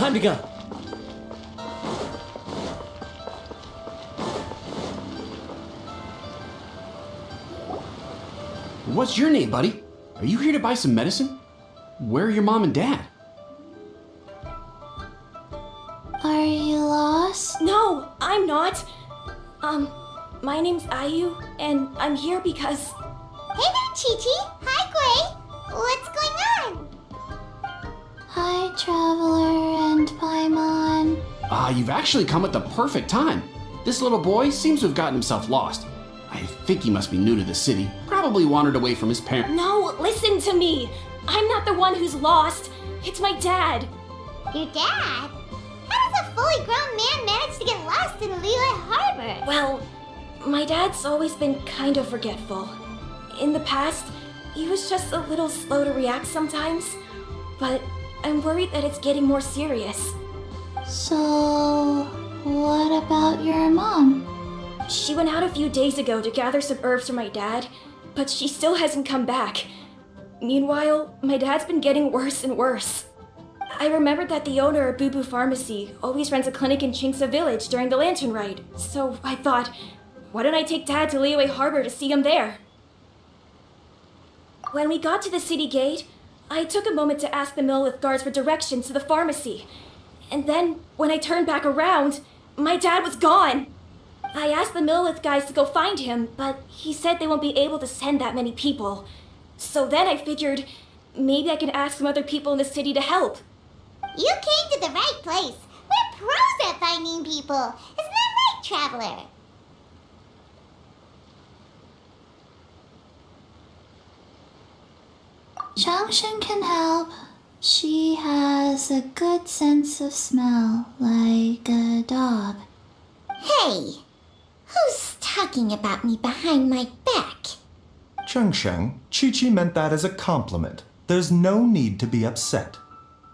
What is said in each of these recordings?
Time to go. What's your name, buddy? Are you here to buy some medicine? Where are your mom and dad? Are you lost? No, I'm not. My name's Ayu, and I'm here because... Hey there, Chi-Chi. Hi, Gui. What's going on? Hi, Traveler and Paimon. You've actually come at the perfect time. This little boy seems to have gotten himself lost. I think he must be new to the city. Probably wandered away from his parents. No, listen to me. I'm not the one who's lost. It's my dad. Your dad? How does a fully grown man manage to get lost in Liyue Harbor? Well, my dad's always been kind of forgetful. In the past, he was just a little slow to react sometimes. But I'm worried that it's getting more serious. So, what about your mom? She went out a few days ago to gather some herbs for my dad, but she still hasn't come back. Meanwhile, my dad's been getting worse and worse. I remembered that the owner of Boo Boo Pharmacy always runs a clinic in Chingsa Village during the Lantern Ride, so I thought, why don't I take Dad to Liyue Harbor to see him there? When we got to the city gate, I took a moment to ask the Millith guards for directions to the pharmacy. And then, when I turned back around, my dad was gone! I asked the Millith guys to go find him, but he said they won't be able to send that many people. So then I figured, maybe I can ask some other people in the city to help. You came to the right place. We're pros at finding people. Isn't that right, Traveler? Changshen can help. She has a good sense of smell, like a dog. Hey, who's talking about me behind my back? Chengsheng, Chi-Chi meant that as a compliment. There's no need to be upset.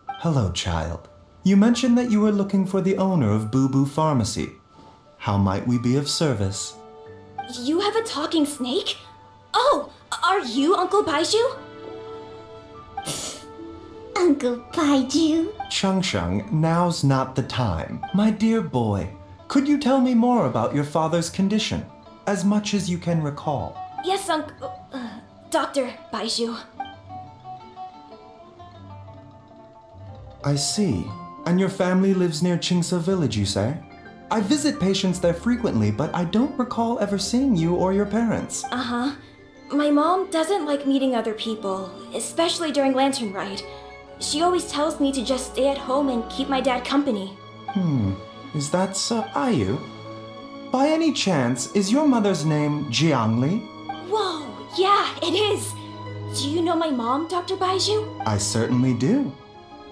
Hello, child. You mentioned that you were looking for the owner of Boo Boo Pharmacy. How might we be of service? You have a talking snake? Oh, are you Uncle Baizhu? Uncle Baizhu? Chengsheng, now's not the time. My dear boy, could you tell me more about your father's condition? As much as you can recall. Yes, Dr. Baizhu. I see. And your family lives near Chingsa Village, you say? I visit patients there frequently, but I don't recall ever seeing you or your parents. Uh-huh. My mom doesn't like meeting other people, especially during Lantern Ride. She always tells me to just stay at home and keep my dad company. Is that so? Ayu? By any chance, is your mother's name Jiangli? Whoa, yeah, it is. Do you know my mom, Dr. Baizhu? I certainly do.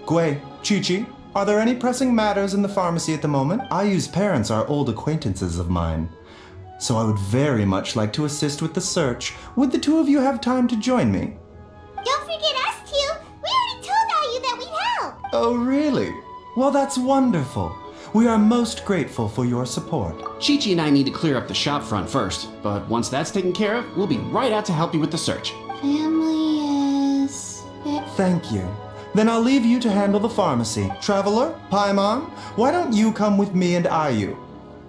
Gui, Chi-Chi, are there any pressing matters in the pharmacy at the moment? Ayu's parents are old acquaintances of mine, so I would very much like to assist with the search. Would the two of you have time to join me? Don't forget us two. We already told Ayu that we'd help. Oh, really? Well, that's wonderful. We are most grateful for your support. Chi-Chi and I need to clear up the shop front first, but once that's taken care of, we'll be right out to help you with the search. Family is... Thank you. Then I'll leave you to handle the pharmacy. Traveler, Paimon, why don't you come with me and Ayu?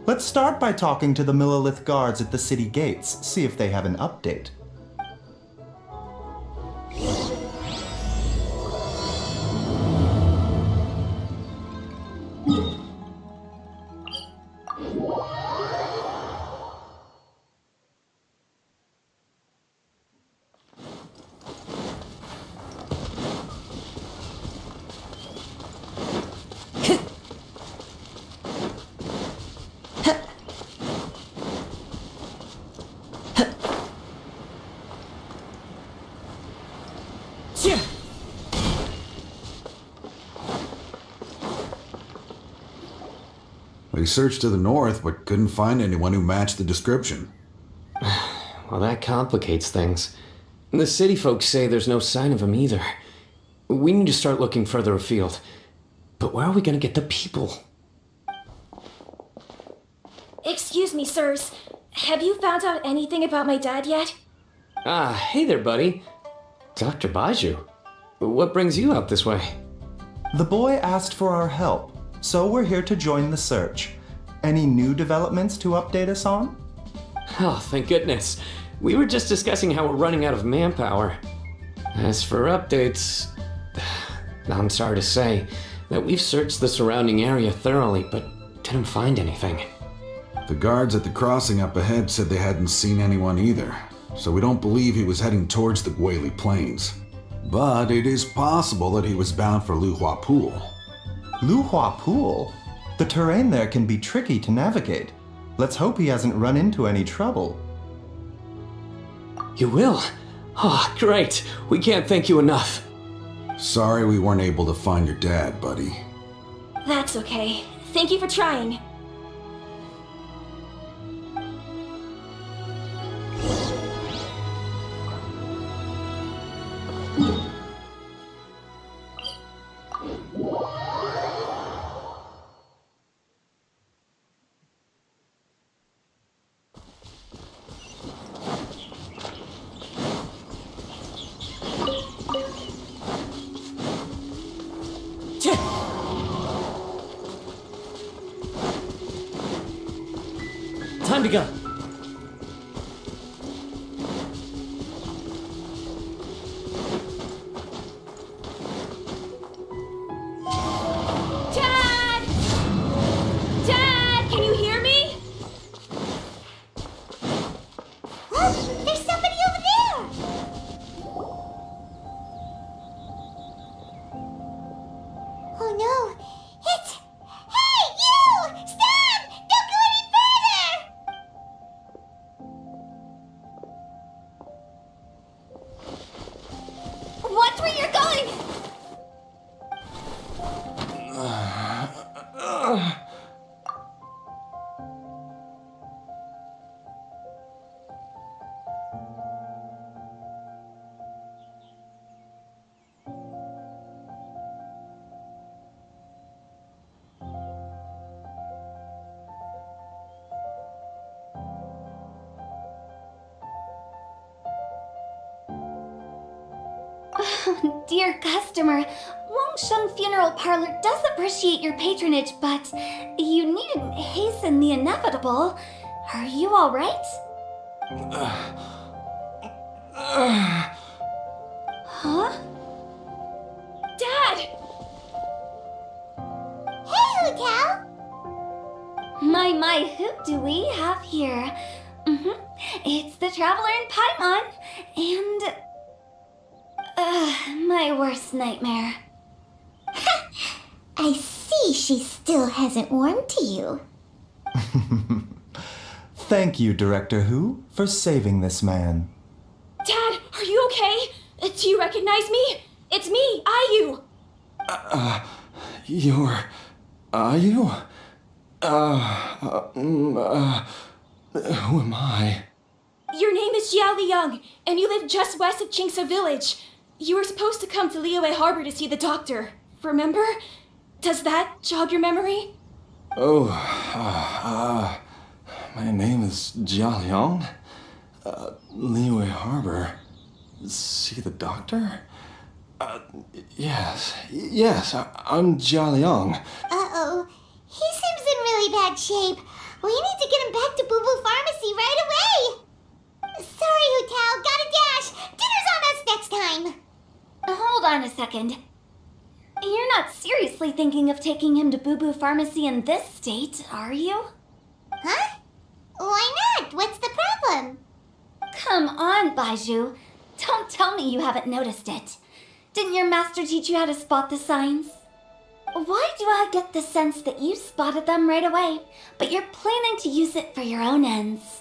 Let's start by talking to the Millith guards at the city gates, see if they have an update. We searched to the north, but couldn't find anyone who matched the description. Well, that complicates things. The city folks say there's no sign of him either. We need to start looking further afield. But where are we gonna get the people? Excuse me, sirs. Have you found out anything about my dad yet? Hey there, buddy. Dr. Baizhu. What brings you out this way? The boy asked for our help, so we're here to join the search. Any new developments to update us on? Oh, thank goodness. We were just discussing how we're running out of manpower. As for updates, I'm sorry to say that we've searched the surrounding area thoroughly, but didn't find anything. The guards at the crossing up ahead said they hadn't seen anyone either, so we don't believe he was heading towards the Guili Plains. But it is possible that he was bound for Luhua Pool. Luhua Pool? The terrain there can be tricky to navigate. Let's hope he hasn't run into any trouble. You will? Oh, great. We can't thank you enough. Sorry we weren't able to find your dad, buddy. That's okay. Thank you for trying. Time to go. Dad! Dad, can you hear me? Look, there's somebody over there! Oh no, it's... Hey, you! Stop! Don't go any further! Watch where you're going! Dear customer, Wangsheng Funeral Parlor does appreciate your patronage, but you needn't hasten the inevitable. Are you all right? Huh? Dad! Hey, Hotel! My, who do we have here? It's the Traveler in Paimon, and... my worst nightmare. I see she still hasn't warmed to you. Thank you, Director Who, for saving this man. Dad, are you okay? Do you recognize me? It's me, Ayu. You're... Are you? Who am I? Your name is Jia Liang, and you live just west of Qingse Village. You were supposed to come to Liyue Harbor to see the doctor. Remember? Does that jog your memory? Oh, my name is Jia Liang. Liyue Harbor. See the doctor? Yes, I'm Jia Liang. Uh-oh. He seems in really bad shape. We need to get him back to Boo Boo Pharmacy right away. Sorry, Hotel. Gotta dash. Dinner's on us next time. Hold on a second. You're not seriously thinking of taking him to Boo Boo Pharmacy in this state, are you? Huh? Why not? What's the problem? Come on, Baizhu. Don't tell me you haven't noticed it. Didn't your master teach you how to spot the signs? Why do I get the sense that you spotted them right away, but you're planning to use it for your own ends?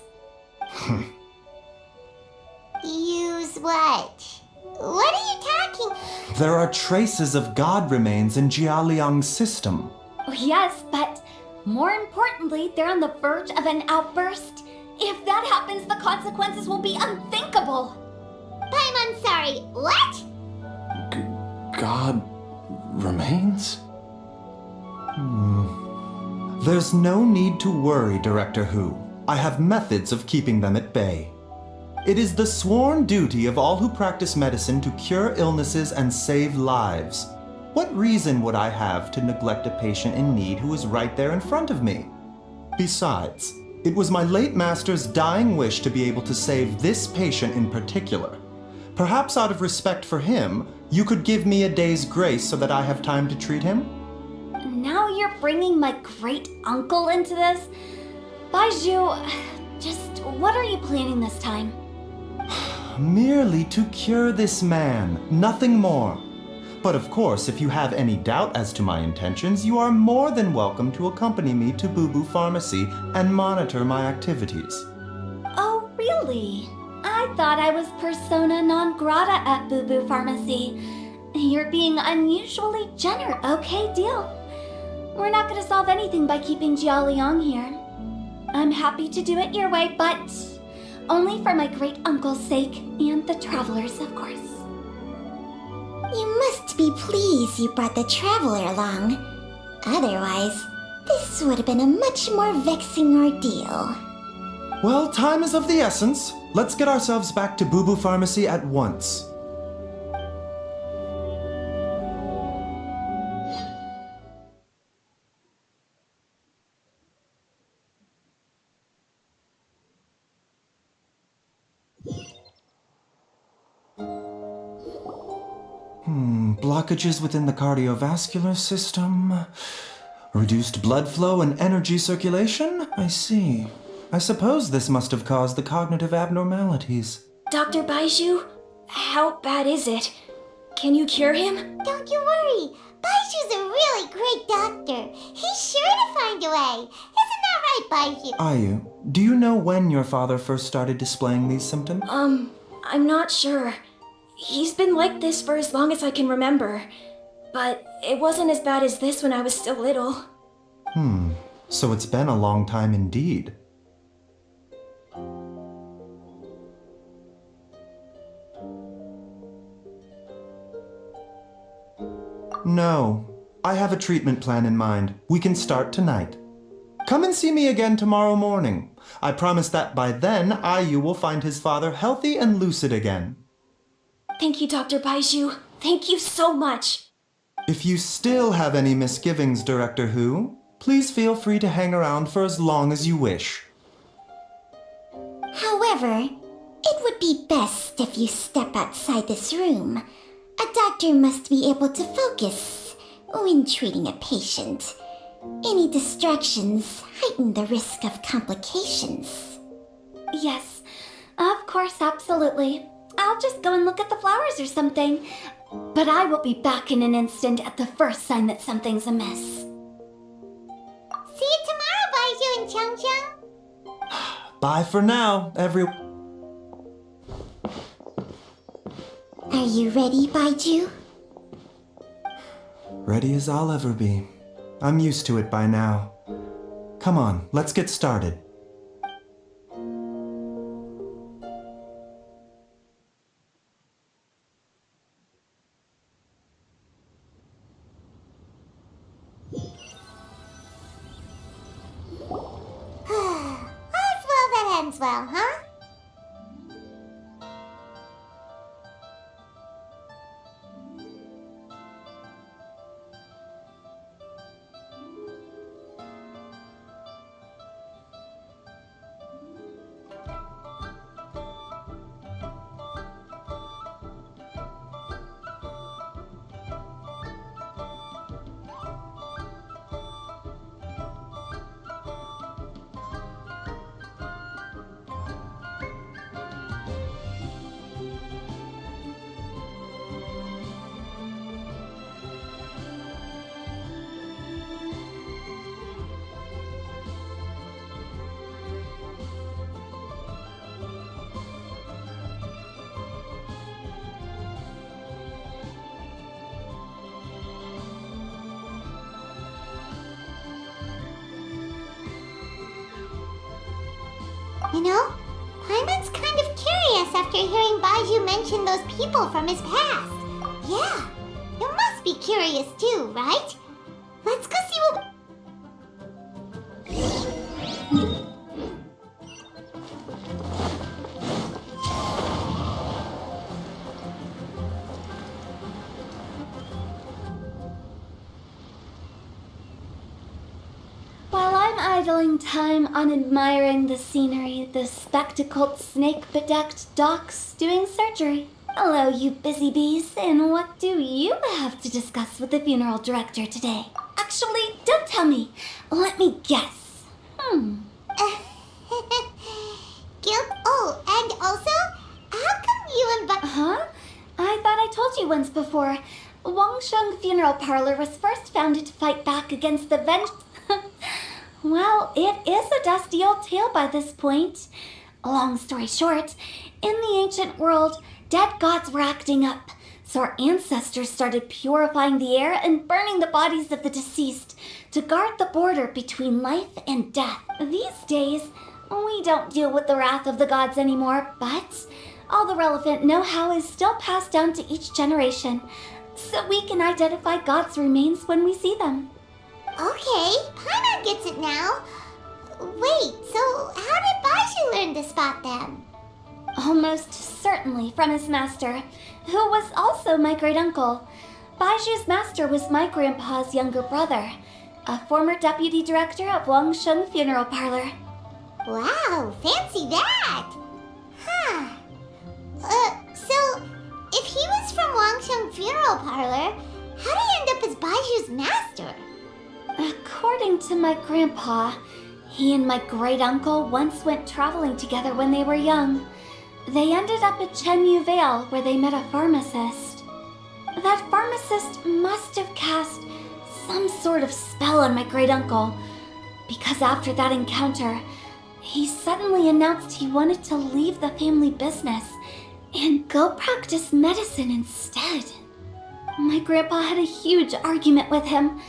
Use what? What are you talking? There are traces of God remains in Jia Liang's system. Oh, yes, but more importantly, they're on the verge of an outburst. If that happens, the consequences will be unthinkable. I'm sorry. What? God remains? There's no need to worry, Director Who. I have methods of keeping them at bay. It is the sworn duty of all who practice medicine to cure illnesses and save lives. What reason would I have to neglect a patient in need who is right there in front of me? Besides, it was my late master's dying wish to be able to save this patient in particular. Perhaps out of respect for him, you could give me a day's grace so that I have time to treat him? Now you're bringing my great uncle into this? Baizhu, just what are you planning this time? Merely to cure this man, nothing more. But of course, if you have any doubt as to my intentions, you are more than welcome to accompany me to Boo Boo Pharmacy and monitor my activities. Oh, really? I thought I was persona non grata at Boo Boo Pharmacy. You're being unusually generous. Okay, deal. We're not going to solve anything by keeping Jialiang here. I'm happy to do it your way, but only for my great uncle's sake and the travelers, of course. You must be pleased you brought the traveler along. Otherwise, this would have been a much more vexing ordeal. Well, time is of the essence. Let's get ourselves back to Boo Boo Pharmacy at once. Blockages within the cardiovascular system. Reduced blood flow and energy circulation? I see. I suppose this must have caused the cognitive abnormalities. Dr. Baizhu, how bad is it? Can you cure him? Don't you worry. Baizhu's a really great doctor. He's sure to find a way. Isn't that right, Baizhu? Ayu, do you know when your father first started displaying these symptoms? I'm not sure. He's been like this for as long as I can remember. But it wasn't as bad as this when I was still little. So it's been a long time indeed. No, I have a treatment plan in mind. We can start tonight. Come and see me again tomorrow morning. I promise that by then, Ayu will find his father healthy and lucid again. Thank you, Dr. Baizhu. Thank you so much. If you still have any misgivings, Director Hu, please feel free to hang around for as long as you wish. However, it would be best if you step outside this room. A doctor must be able to focus when treating a patient. Any distractions heighten the risk of complications. Yes, of course, absolutely. I'll just go and look at the flowers or something. But I will be back in an instant at the first sign that something's amiss. See you tomorrow, Baizhu and Chang Chang. Bye for now, Are you ready, Baizhu? Ready as I'll ever be. I'm used to it by now. Come on, let's get started. All's well that ends well, huh? You know, Paimon's kind of curious after hearing Baizhu mention those people from his past. Yeah, you must be curious too, right? Let's go see what... idling time on admiring the scenery, the spectacled, snake-bedecked docs doing surgery. Hello, you busy bees, and what do you have to discuss with the funeral director today? Actually, don't tell me. Let me guess. Guilt? Oh, and also, how come you and Huh? I thought I told you once before. Wangsheng Funeral Parlor was first founded to fight back against the Well, it is a dusty old tale by this point. Long story short, in the ancient world, dead gods were acting up, so our ancestors started purifying the air and burning the bodies of the deceased to guard the border between life and death. These days, we don't deal with the wrath of the gods anymore, but all the relevant know-how is still passed down to each generation, so we can identify gods' remains when we see them. Okay, Paimon gets it now. Wait, so how did Baizhu learn to spot them? Almost certainly from his master, who was also my great-uncle. Baizhu's master was my grandpa's younger brother, a former deputy director of Wangsheng Funeral Parlor. Wow, fancy that! Huh. So, if he was from Wangsheng Funeral Parlor, how did he end up as Baizhu's master? According to my grandpa, he and my great-uncle once went traveling together when they were young. They ended up at Chenyu Vale, where they met a pharmacist. That pharmacist must have cast some sort of spell on my great-uncle, because after that encounter, he suddenly announced he wanted to leave the family business and go practice medicine instead. My grandpa had a huge argument with him,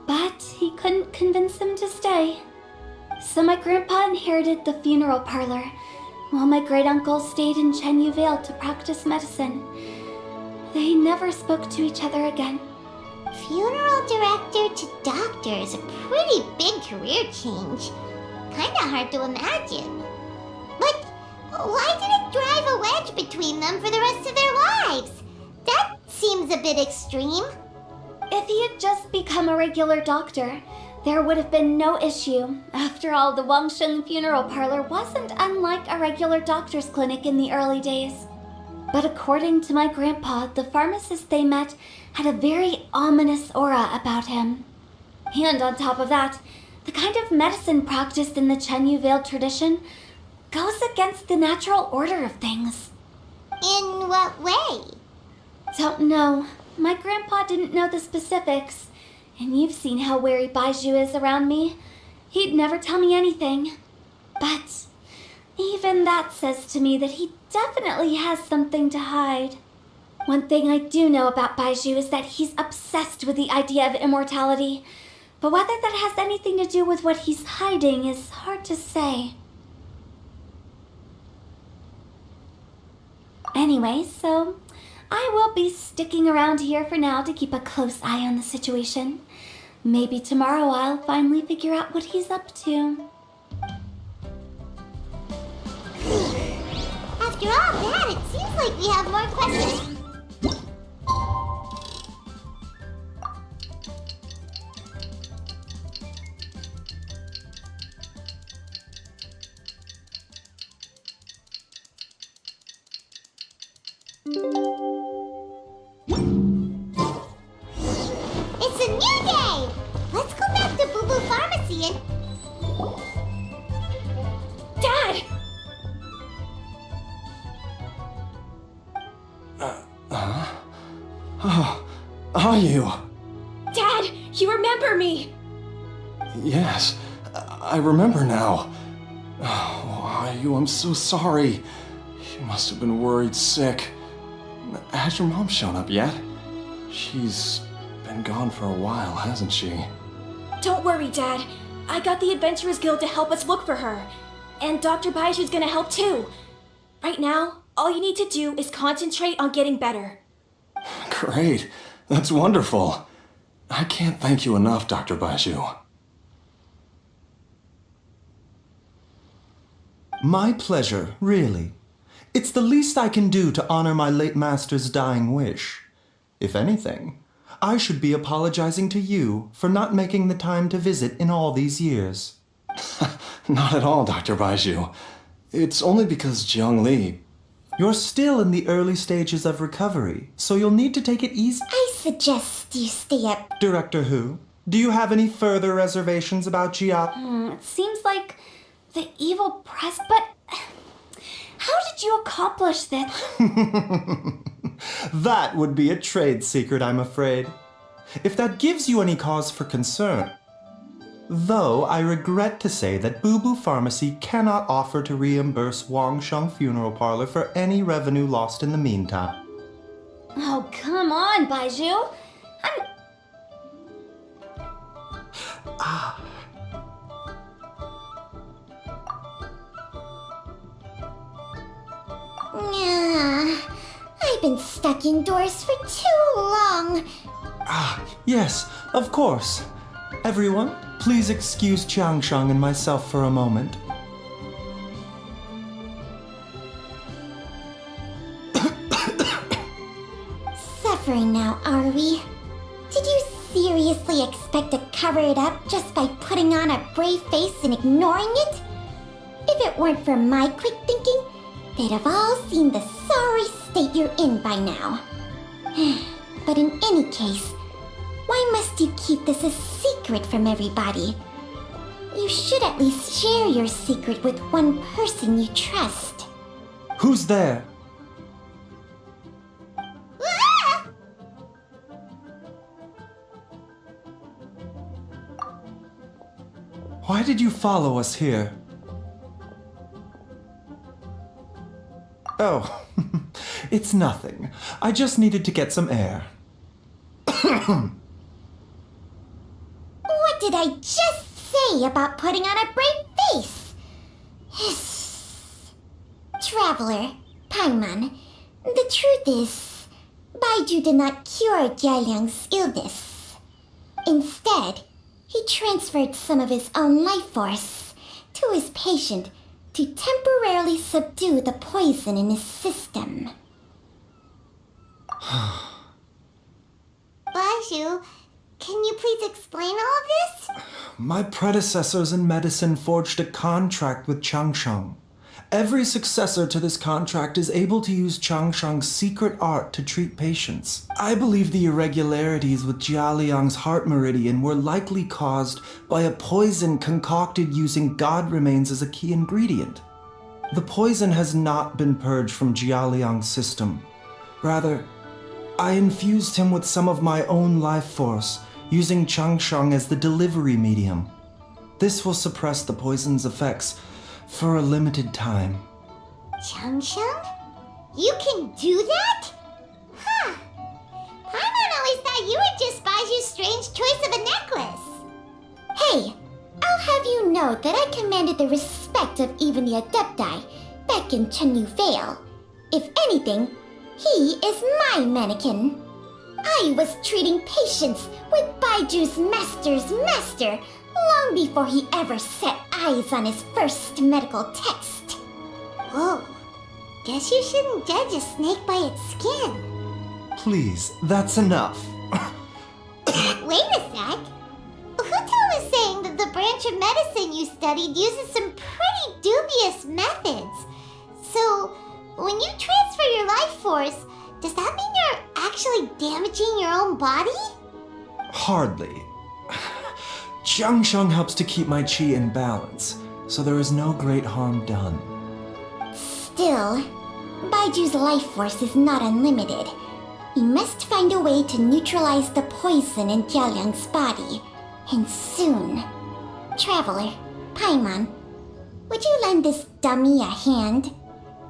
but he couldn't convince him to stay. So my grandpa inherited the funeral parlor, while my great-uncle stayed in Chenyu Vale to practice medicine. They never spoke to each other again. Funeral director to doctor is a pretty big career change. Kinda hard to imagine. But why did it drive a wedge between them for the rest of their lives? That seems a bit extreme. If he had just become a regular doctor, there would have been no issue. After all, the Wangsheng Funeral Parlor wasn't unlike a regular doctor's clinic in the early days. But according to my grandpa, the pharmacist they met had a very ominous aura about him. And on top of that, the kind of medicine practiced in the Chenyu Vale tradition goes against the natural order of things. In what way? Don't know. My grandpa didn't know the specifics. And you've seen how wary Baizhu is around me. He'd never tell me anything. But even that says to me that he definitely has something to hide. One thing I do know about Baizhu is that he's obsessed with the idea of immortality. But whether that has anything to do with what he's hiding is hard to say. Anyway, so I will be sticking around here for now to keep a close eye on the situation. Maybe tomorrow I'll finally figure out what he's up to. After all that, it seems like we have more questions. It's a new day! Let's go back to Boo Boo Pharmacy and... Dad! Oh, are you? Dad, you remember me! Yes, I remember now. Oh, are you? I'm so sorry. You must have been worried sick. Has your mom shown up yet? She's been gone for a while, hasn't she? Don't worry, Dad. I got the Adventurers Guild to help us look for her. And Dr. Baizhu's gonna help too. Right now, all you need to do is concentrate on getting better. Great. That's wonderful. I can't thank you enough, Dr. Baizhu. My pleasure, really. It's the least I can do to honor my late master's dying wish. If anything, I should be apologizing to you for not making the time to visit in all these years. Not at all, Dr. Baizhu. It's only because Jiang Li... You're still in the early stages of recovery, so you'll need to take it easy. I suggest you stay up. Director Hu, do you have any further reservations about Jia? It seems like the evil press, but how did you accomplish this? That would be a trade secret, I'm afraid. If that gives you any cause for concern. Though I regret to say that Boo Boo Pharmacy cannot offer to reimburse Wang Sheng Funeral Parlor for any revenue lost in the meantime. Oh, come on, Baizhu. I've been stuck indoors for too long. Yes, of course. Everyone, please excuse Qiangsheng and myself for a moment. Suffering now, are we? Did you seriously expect to cover it up just by putting on a brave face and ignoring it? If it weren't for my quick thinking, they'd have all seen the sorry state you're in by now. But in any case, why must you keep this a secret from everybody? You should at least share your secret with one person you trust. Who's there? Why did you follow us here? Oh, it's nothing. I just needed to get some air. What did I just say about putting on a brave face? Traveler, Paimon, the truth is, Baizhu did not cure Jialiang's illness. Instead, he transferred some of his own life force to his patient to temporarily subdue the poison in his system. Baizhu, can you please explain all of this? My predecessors in medicine forged a contract with Changsheng. Every successor to this contract is able to use Changsheng's secret art to treat patients. I believe the irregularities with Jialiang's heart meridian were likely caused by a poison concocted using god remains as a key ingredient. The poison has not been purged from Jialiang's system. Rather, I infused him with some of my own life force, using Changsheng as the delivery medium. This will suppress the poison's effects for a limited time. Changsheng? You can do that? Huh. Paimon always thought you were just Baiju's strange choice of a necklace. Hey, I'll have you know that I commanded the respect of even the Adepti back in Chenyu Vale. If anything, he is my mannequin. I was treating patients with Baiju's master's master long before he ever set eyes on his first medical text. Whoa. Guess you shouldn't judge a snake by its skin. Please, that's enough. Wait a sec. Huto was saying that the branch of medicine you studied uses some pretty dubious methods. So, when you transfer your life force, does that mean you're actually damaging your own body? Hardly. Changsheng helps to keep my qi in balance, so there is no great harm done. Still, Baiju's life force is not unlimited. He must find a way to neutralize the poison in Jialiang's body, and soon. Traveler, Paimon, would you lend this dummy a hand?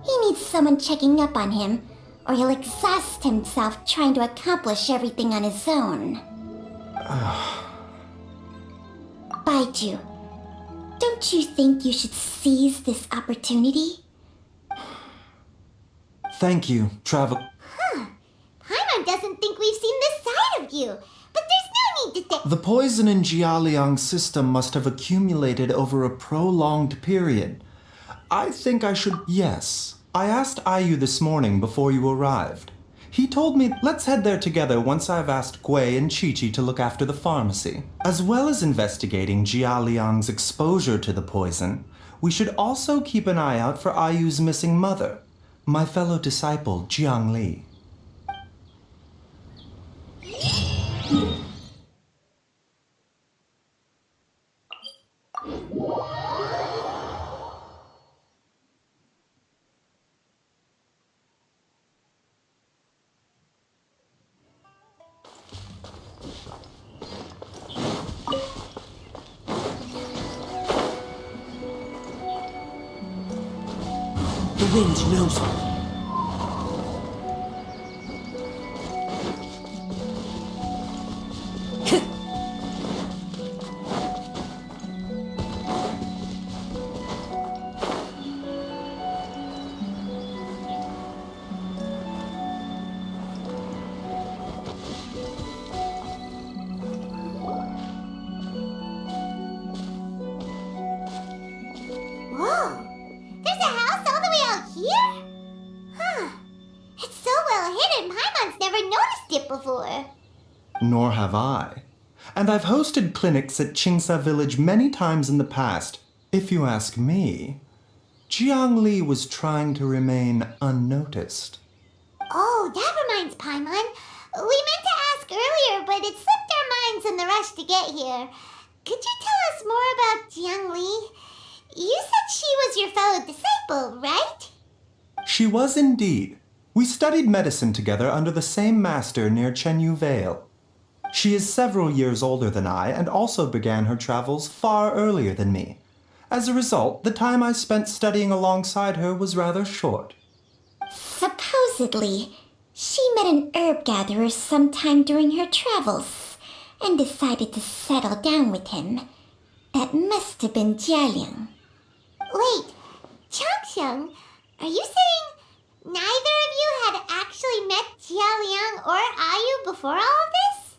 He needs someone checking up on him, or he'll exhaust himself trying to accomplish everything on his own. Baizhu, don't you think you should seize this opportunity? Thank you, Travel. Paimon doesn't think we've seen this side of you, but there's no need to The poison in Jialiang's system must have accumulated over a prolonged period. I think I should... Yes, I asked Ayu this morning before you arrived. He told me let's head there together once I've asked Gui and Chi-Chi to look after the pharmacy. As well as investigating Jia Liang's exposure to the poison, we should also keep an eye out for Ayu's missing mother, my fellow disciple Jiang Li. The wind knows me. Whoa! There's a house all the way out here? Huh. It's so well hidden, Paimon's never noticed it before. Nor have I. And I've hosted clinics at Qingsa Village many times in the past. If you ask me, Jiang Li was trying to remain unnoticed. Oh, that reminds Paimon. We meant to ask earlier, but it slipped our minds in the rush to get here. Could you tell us more about Jiang Li? You said she was your fellow disciple, right? She was indeed. We studied medicine together under the same master near Chenyu Vale. She is several years older than I and also began her travels far earlier than me. As a result, the time I spent studying alongside her was rather short. Supposedly, she met an herb gatherer sometime during her travels and decided to settle down with him. That must have been Jialiang. Wait, Changxiang, are you saying neither of you had actually met Jia Liang or Ayu before all of this?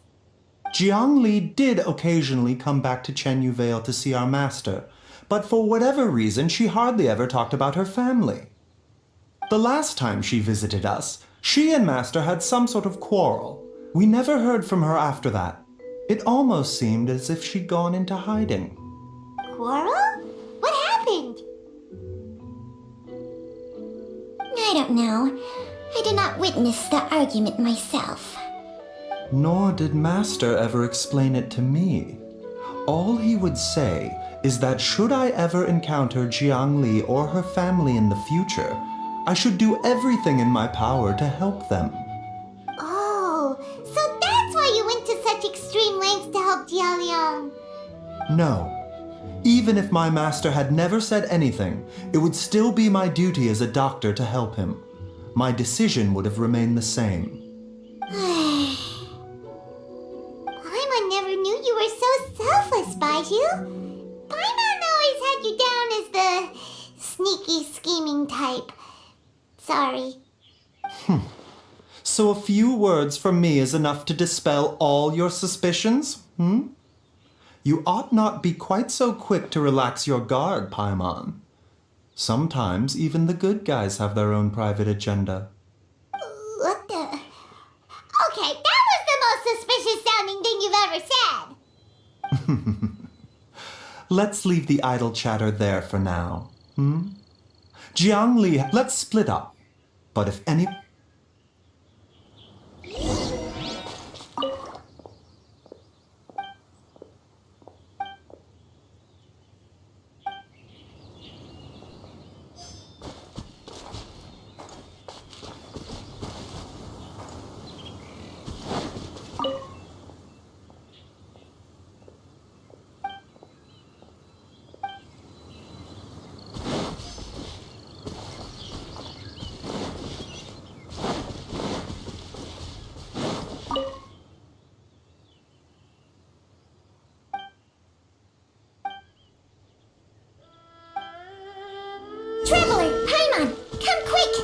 Jiang Li did occasionally come back to Chenyu Vale to see our master, but for whatever reason she hardly ever talked about her family. The last time she visited us, she and master had some sort of quarrel. We never heard from her after that. It almost seemed as if she'd gone into hiding. Quarrel? What happened? I don't know. I did not witness the argument myself. Nor did master ever explain it to me. All he would say is that should I ever encounter Jiang Li or her family in the future, I should do everything in my power to help them. Oh, so that's why you went to such extreme lengths to help Jia Liang. No. Even if my master had never said anything, it would still be my duty as a doctor to help him. My decision would have remained the same. Paimon never knew you were so selfless, Baizhu. Paimon always had you down as the sneaky, scheming type. Sorry. So a few words from me is enough to dispel all your suspicions? You ought not be quite so quick to relax your guard, Paimon. Sometimes even the good guys have their own private agenda. What the? Okay, that was the most suspicious sounding thing you've ever said. Let's leave the idle chatter there for now. Jiang Li, let's split up. But if any... Traveler, Paimon, come quick!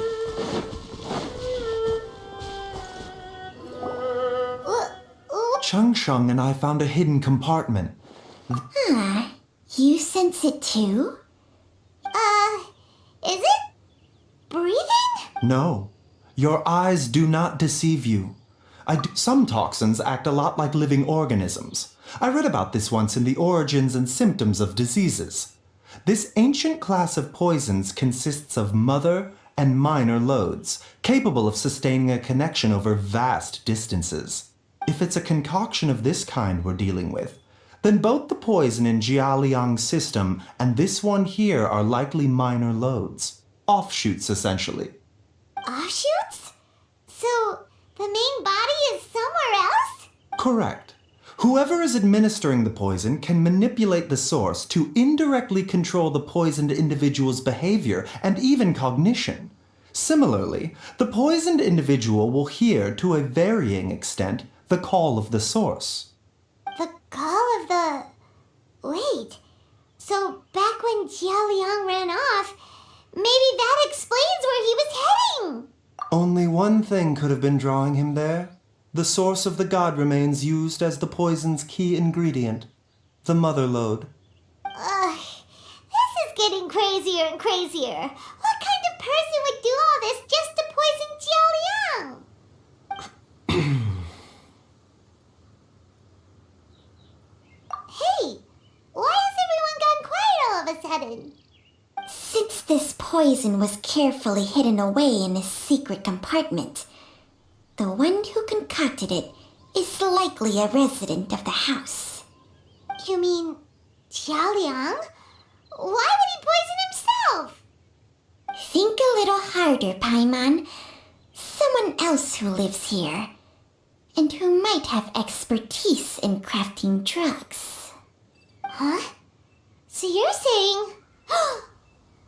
Changsheng and I found a hidden compartment. You sense it too? Is it breathing? No, Your eyes do not deceive you. Some toxins act a lot like living organisms. I read about this once in the Origins and Symptoms of Diseases. This ancient class of poisons consists of mother and minor loads, capable of sustaining a connection over vast distances. If it's a concoction of this kind we're dealing with, then both the poison in Jialiang's system and this one here are likely minor loads. Offshoots, essentially. Offshoots? So, the main body is somewhere else? Correct. Whoever is administering the poison can manipulate the source to indirectly control the poisoned individual's behavior and even cognition. Similarly, the poisoned individual will hear, to a varying extent, the call of the source. The call of the... Wait. So, back when Jialiang ran off, maybe that explains where he was heading! Only one thing could have been drawing him there. The source of the god remains used as the poison's key ingredient, the mother lode. This is getting crazier and crazier. What kind of person would do all this just to poison Jialiang? Hey, why has everyone gone quiet all of a sudden? Since this poison was carefully hidden away in a secret compartment, the one who concocted it is likely a resident of the house. You mean Jialiang? Why would he poison himself? Think a little harder, Paimon. Someone else who lives here, and who might have expertise in crafting drugs. Huh? So you're saying...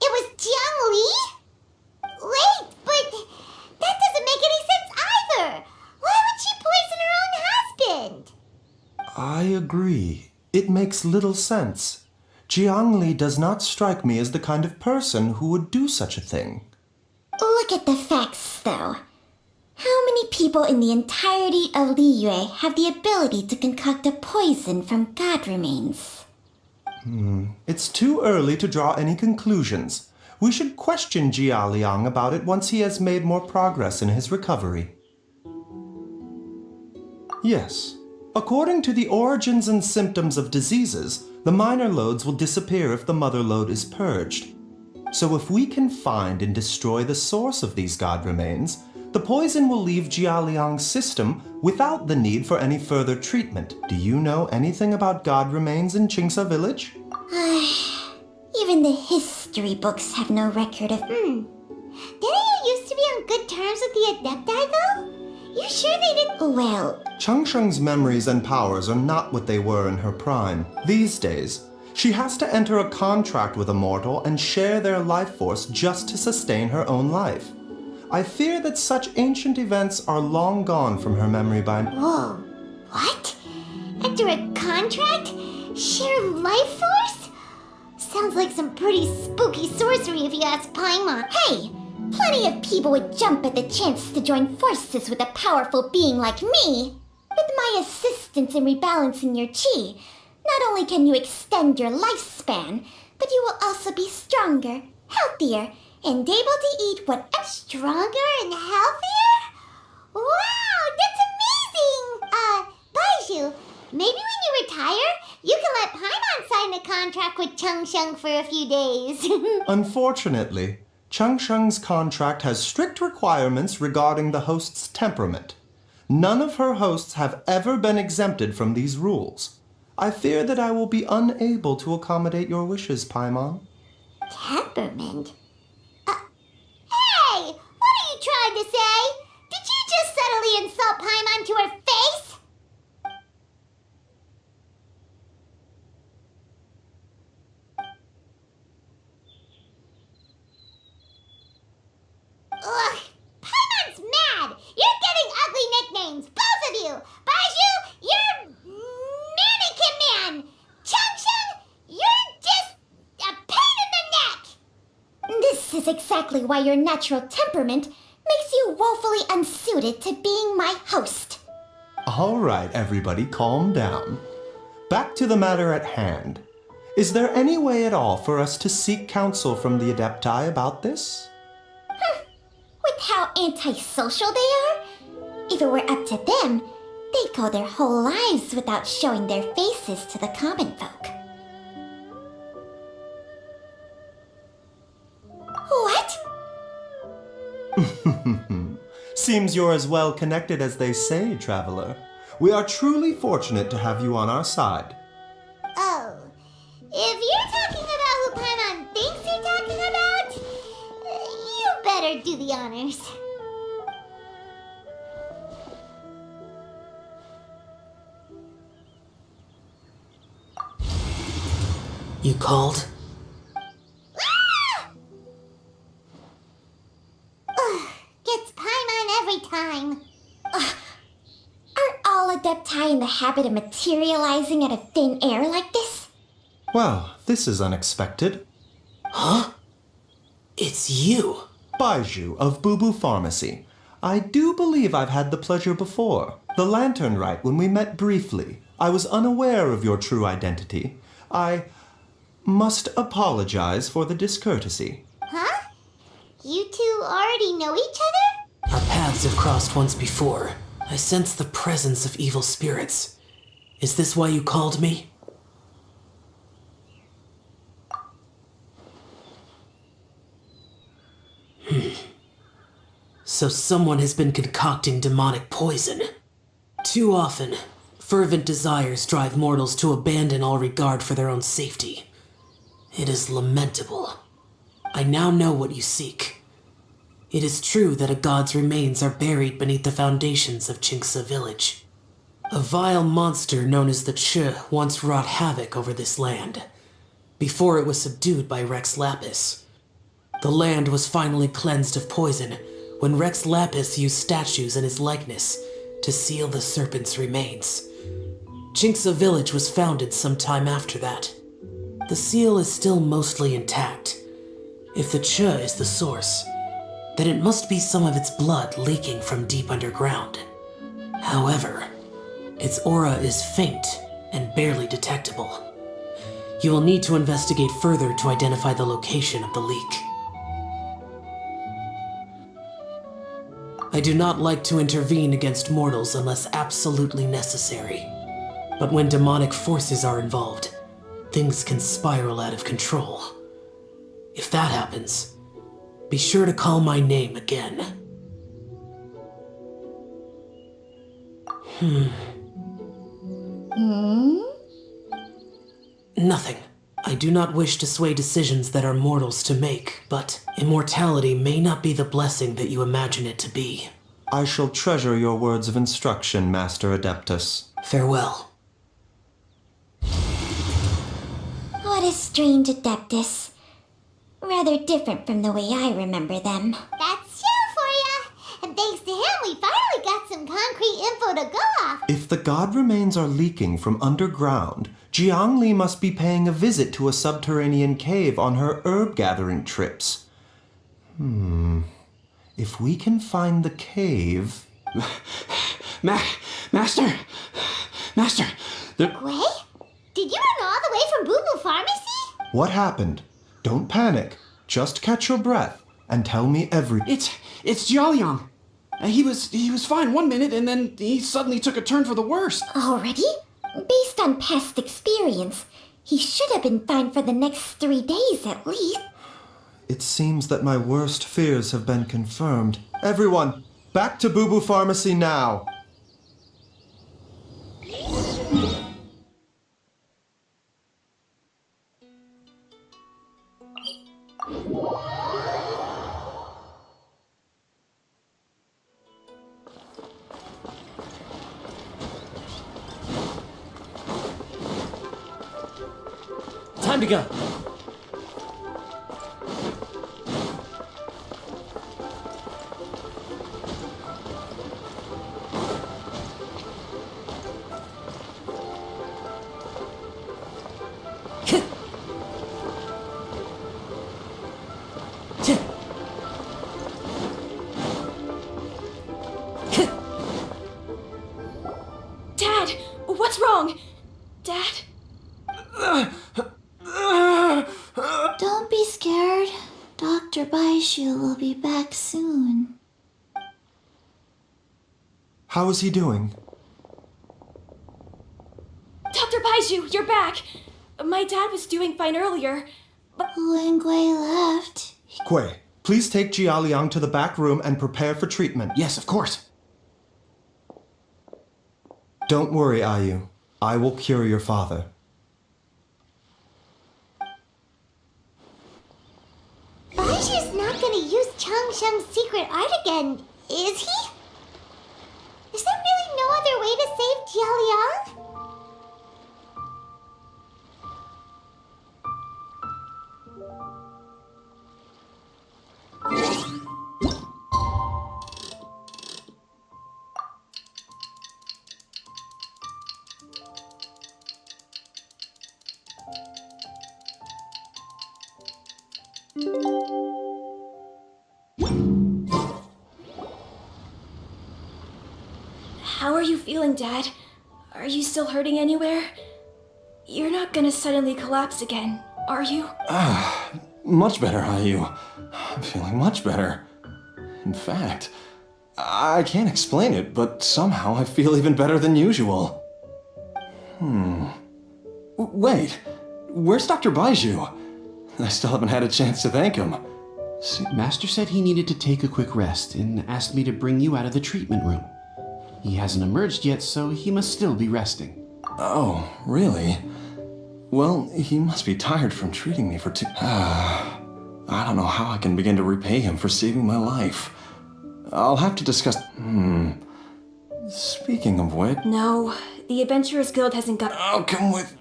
it was Jiang Li? Wait, but that doesn't make any sense either! Why would she poison her own husband? I agree. It makes little sense. Jiang Li does not strike me as the kind of person who would do such a thing. Look at the facts, though. How many people in the entirety of Liyue have the ability to concoct a poison from god remains? It's too early to draw any conclusions. We should question Jia Liang about it once he has made more progress in his recovery. Yes. According to the Origins and Symptoms of Diseases, the minor loads will disappear if the mother lode is purged. So if we can find and destroy the source of these god remains, the poison will leave Jialiang's system without the need for any further treatment. Do you know anything about god remains in Qingsa village? Even the history books have no record of... Didn't you used to be on good terms with the Adepti, though? You sure they didn't... Well, Changsheng's memories and powers are not what they were in her prime. These days, she has to enter a contract with a mortal and share their life force just to sustain her own life. I fear that such ancient events are long gone from her memory by... Whoa. What? Enter a contract? Share life force? Sounds like some pretty spooky sorcery if you ask Paimon. hey! Plenty of people would jump at the chance to join forces with a powerful being like me. With my assistance in rebalancing your chi, not only can you extend your lifespan, but you will also be stronger, healthier, and able to eat what... Stronger and healthier? Wow, that's amazing! Baizhu, maybe when you retire, you can let Paimon sign a contract with Changsheng for a few days. Unfortunately, Changsheng's contract has strict requirements regarding the host's temperament. None of her hosts have ever been exempted from these rules. I fear that I will be unable to accommodate your wishes, Paimon. Temperament? Hey! What are you trying to say? Did you just subtly insult Paimon to her face? Ugh! Paimon's mad! You're getting ugly nicknames, both of you! Baizhu, you're Mannequin Man! Changsheng, you're just a pain in the neck! This is exactly why your natural temperament makes you woefully unsuited to being my host. All right, everybody, calm down. Back to the matter at hand. Is there any way at all for us to seek counsel from the Adepti about this? With how antisocial they are? If it were up to them, they'd go their whole lives without showing their faces to the common folk. What? Seems you're as well connected as they say, traveler. We are truly fortunate to have you on our side. Oh, if you're talking about who Paimon thinks you're talking about, you better do the honors. You called? Gets Paimon every time. Aren't all Adepti in the habit of materializing out of thin air like this? Well, this is unexpected. Huh? It's you. Baizhu of Bubu Pharmacy. I do believe I've had the pleasure before. The Lantern Rite when we met briefly. I was unaware of your true identity. I must apologize for the discourtesy. Huh? You two already know each other? Our paths have crossed once before. I sense the presence of evil spirits. Is this why you called me? So someone has been concocting demonic poison. Too often, fervent desires drive mortals to abandon all regard for their own safety. It is lamentable. I now know what you seek. It is true that a god's remains are buried beneath the foundations of Jinxa village. A vile monster known as the Che once wrought havoc over this land, before it was subdued by Rex Lapis. The land was finally cleansed of poison when Rex Lapis used statues in his likeness to seal the serpent's remains. Jinxa village was founded some time after that. The seal is still mostly intact. If the Che is the source, then it must be some of its blood leaking from deep underground. However, its aura is faint and barely detectable. You will need to investigate further to identify the location of the leak. I do not like to intervene against mortals unless absolutely necessary. But when demonic forces are involved, things can spiral out of control. If that happens, be sure to call my name again. Nothing. I do not wish to sway decisions that are mortals to make, but immortality may not be the blessing that you imagine it to be. I shall treasure your words of instruction, Master Adeptus. Farewell. What a strange Adeptus. Rather different from the way I remember them. That's Shell for ya! And thanks to him, we finally got some concrete info to go off. If the god remains are leaking from underground, Jiangli must be paying a visit to a subterranean cave on her herb-gathering trips. If we can find the cave... Master! Gwei? Did you run all the way from Boo Boo Pharmacy? What happened? Don't panic. Just catch your breath and tell me It's Jiaoliang. He was fine one minute and then he suddenly took a turn for the worse. Already? Based on past experience, he should have been fine for the next 3 days at least. It seems that my worst fears have been confirmed. Everyone, back to Boo Boo Pharmacy now! Time to go. Dad, what's wrong? Dad? How is he doing? Dr. Baizhu, you're back! My dad was doing fine earlier, but When Gui left, Gui, please take Jia Liang to the back room and prepare for treatment. Yes, of course. Don't worry, Ayu. I will cure your father. Baizhu's not gonna use Changsheng's secret art again, is he? Is there really no other way to save Jialiang? how are you feeling, Dad? Are you still hurting anywhere? You're not gonna suddenly collapse again, are you? Much better, Ayu. I'm feeling much better. In fact, I can't explain it, but somehow I feel even better than usual. Wait, where's Dr. Baizhu? I still haven't had a chance to thank him. Master said he needed to take a quick rest and asked me to bring you out of the treatment room. He hasn't emerged yet, so he must still be resting. Oh, really? Well, he must be tired from treating me for two... I don't know how I can begin to repay him for saving my life. I'll have to discuss... Speaking of which... No, the Adventurers Guild hasn't got... I'll come with...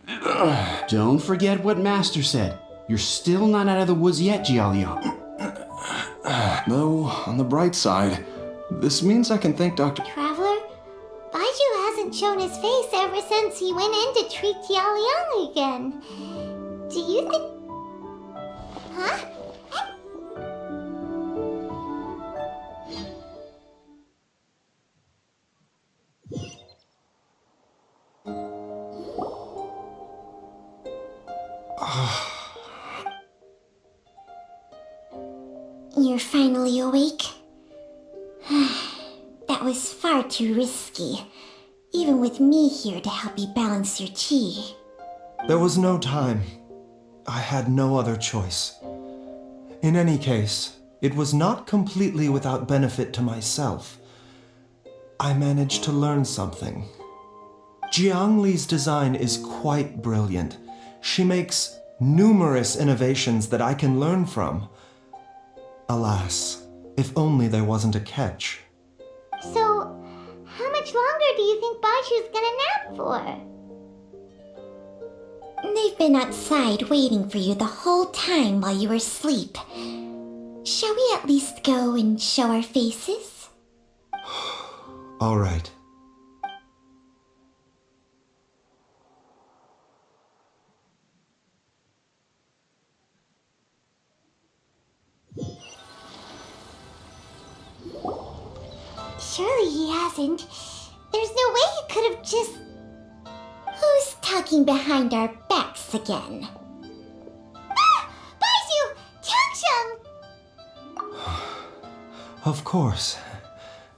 Don't forget what Master said. You're still not out of the woods yet, Jialiang. Though, on the bright side, this means I can thank Dr... Traveler, Baizhu hasn't shown his face ever since he went in to treat Jialiang again. Do you think... Huh? You're finally awake? That was far too risky, even with me here to help you balance your chi. There was no time. I had no other choice. In any case, it was not completely without benefit to myself. I managed to learn something. Jiang Li's design is quite brilliant. She makes numerous innovations that I can learn from. Alas, if only there wasn't a catch. So, how much longer do you think Baizhu's gonna nap for? They've been outside waiting for you the whole time while you were asleep. Shall we at least go and show our faces? All right. Surely he hasn't. There's no way he could have just... Who's talking behind our backs again? Ah! Baizhu! Changsheng! Of course.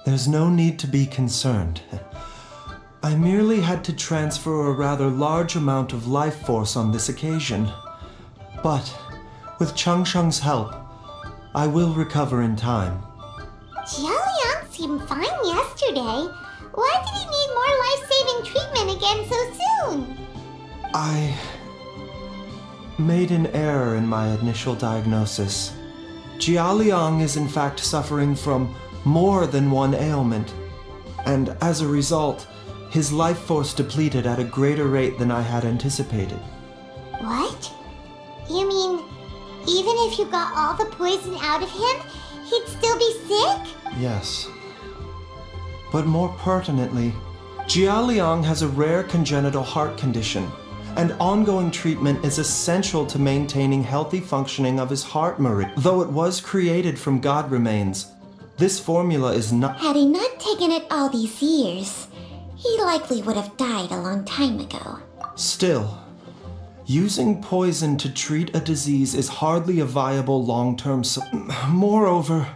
There's no need to be concerned. I merely had to transfer a rather large amount of life force on this occasion. But, with Changsheng's help, I will recover in time. Jialiang seemed fine yesterday. Why did he need more life-saving treatment again so soon? I made an error in my initial diagnosis. Jialiang is in fact suffering from more than one ailment, and as a result, his life force depleted at a greater rate than I had anticipated. What? You mean, even if you got all the poison out of him, he'd still be sick? Yes. But more pertinently, Jialiang has a rare congenital heart condition, and ongoing treatment is essential to maintaining healthy functioning of his heart meridian. Though it was created from God remains, this formula is not... Had he not taken it all these years, he likely would have died a long time ago. Still, using poison to treat a disease is hardly a viable long-term Moreover,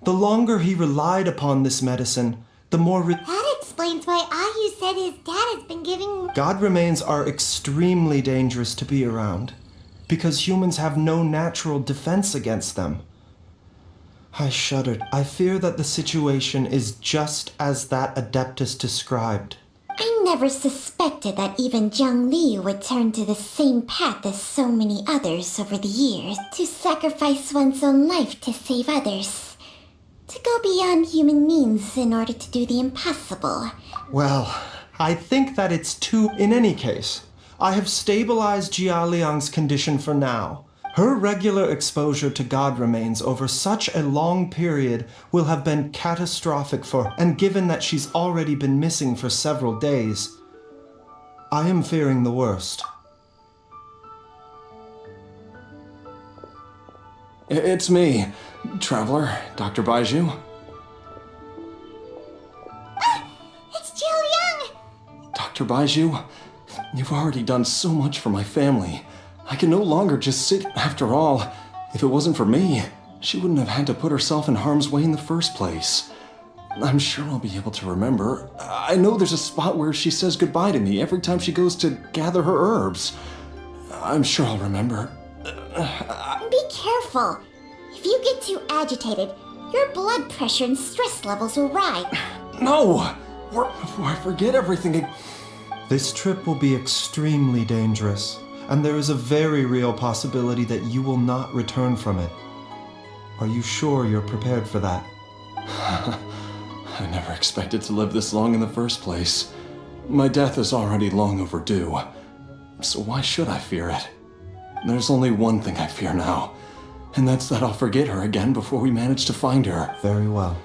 the longer he relied upon this medicine, the more... That explains why Ayu said his dad has been giving... God remains are extremely dangerous to be around, because humans have no natural defense against them. I shuddered. I fear that the situation is just as that Adeptus described. I never suspected that even Zhongli would turn to the same path as so many others over the years, to sacrifice one's own life to save others. To go beyond human means in order to do the impossible. Well, I think that it's too... In any case, I have stabilized Jia Liang's condition for now. Her regular exposure to God remains over such a long period will have been catastrophic for her, and given that she's already been missing for several days, I am fearing the worst. It's me, Traveler, Dr. Baizhu. It's Jiao Liang! Dr. Baizhu, you've already done so much for my family. I can no longer just sit. After all, if it wasn't for me, she wouldn't have had to put herself in harm's way in the first place. I'm sure I'll be able to remember. I know there's a spot where she says goodbye to me every time she goes to gather her herbs. I'm sure I'll remember. Be careful. If you get too agitated, your blood pressure and stress levels will rise. No! Before I forget everything. This trip will be extremely dangerous, and there is a very real possibility that you will not return from it. Are you sure you're prepared for that? I never expected to live this long in the first place. My death is already long overdue, so why should I fear it? There's only one thing I fear now, and that's that I'll forget her again before we manage to find her. Very well.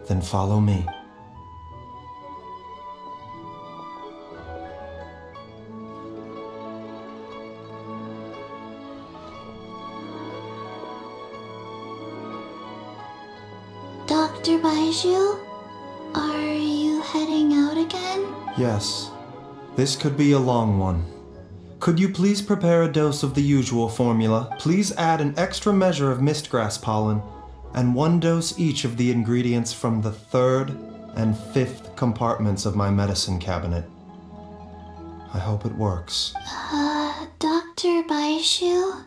Then follow me. Dr. Baizhu, are you heading out again? Yes. This could be a long one. Could you please prepare a dose of the usual formula? Please add an extra measure of mistgrass pollen, and 1 dose each of the ingredients from the 3rd and 5th compartments of my medicine cabinet. I hope it works. Dr. Baizhu,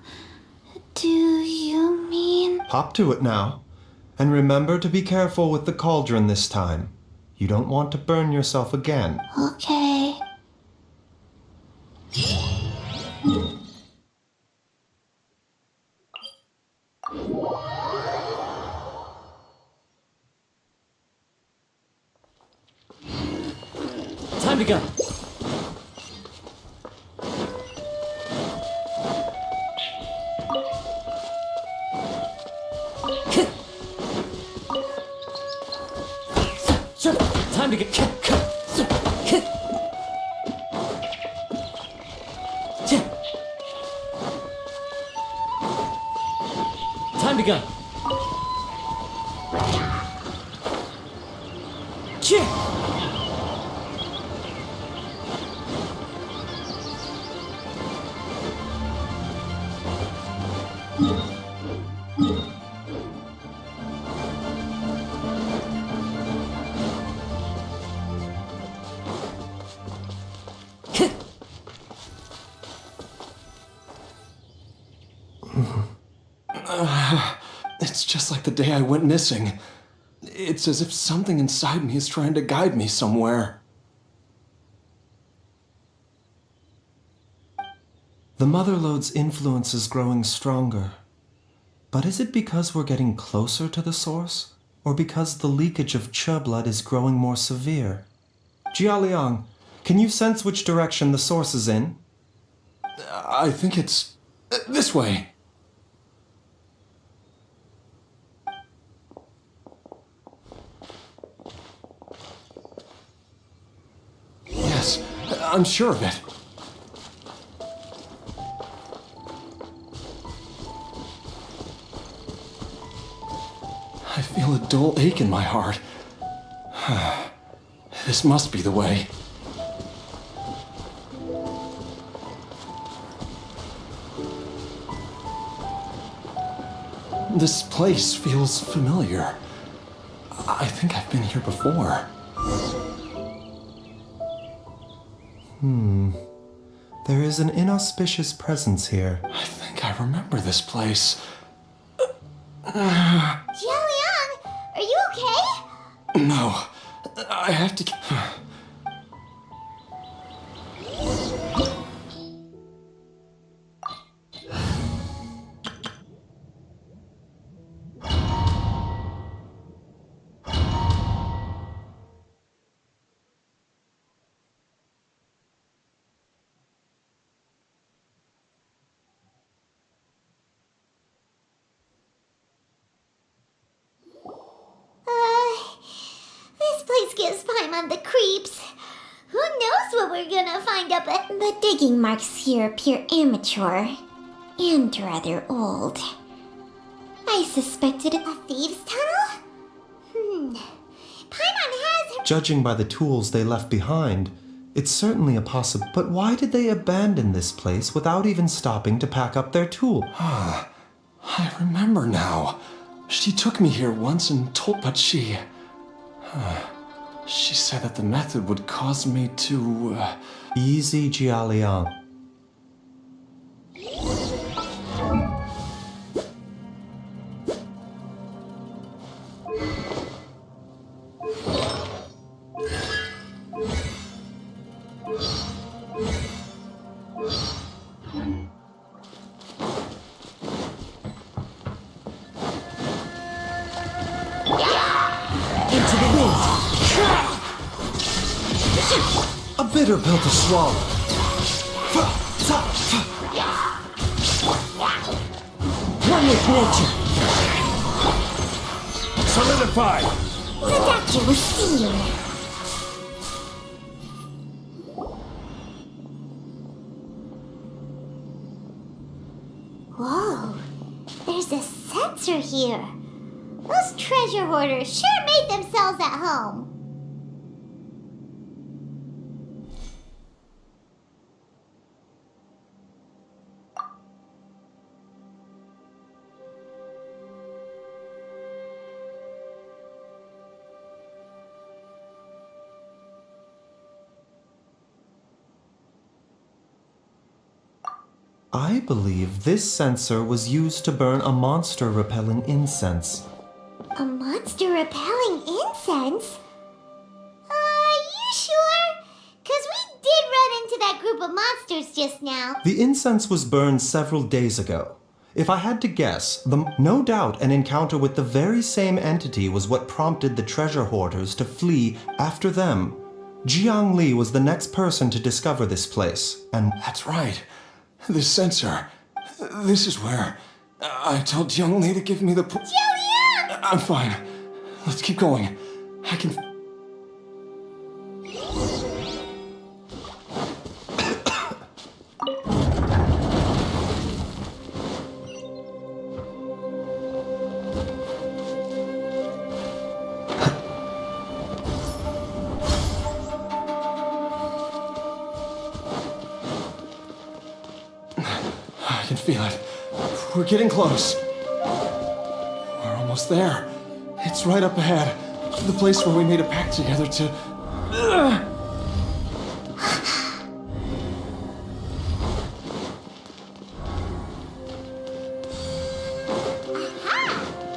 do you mean... Hop to it now. And remember to be careful with the cauldron this time. You don't want to burn yourself again. Okay. Time to go. Time to get. Time to go. It's just like the day I went missing. It's as if something inside me is trying to guide me somewhere. The Motherlode's influence is growing stronger. But is it because we're getting closer to the source? Or because the leakage of Che blood is growing more severe? Jia Liang, can you sense which direction the source is in? I think it's this way. Yes, I'm sure of it. I feel a dull ache in my heart. This must be the way. This place feels familiar. I think I've been here before. There is an inauspicious presence here. I think I remember this place. Jialiang, are you okay? No, I have to. This place gives Paimon the creeps. Who knows what we're gonna find up at... The digging marks here appear amateur and rather old. I suspected A thieves' tunnel? Paimon has... Judging by the tools they left behind, it's certainly a possibility. But why did they abandon this place without even stopping to pack up their tool? I remember now. She took me here once and told, but she said that the method would cause me to, Easy, Jialiang. Into the wind. A bitter pill to swallow. One with nature. Solidify! the doctor was seeing. Whoa, there's a sensor here. Those treasure hoarders sure made themselves at home. I believe this sensor was used to burn a monster-repelling incense. A monster repelling incense? You sure? 'Cause we did run into that group of monsters just now. The incense was burned several days ago. If I had to guess, no doubt an encounter with the very same entity was what prompted the treasure hoarders to flee after them. Jiang Li was the next person to discover this place, and That's right. This sensor. This is where I told Young Lee to give me the. Jialiang! I'm fine. Let's keep going. I can. I can feel it. We're getting close. We're almost there. It's right up ahead. The place where we made a pact together to.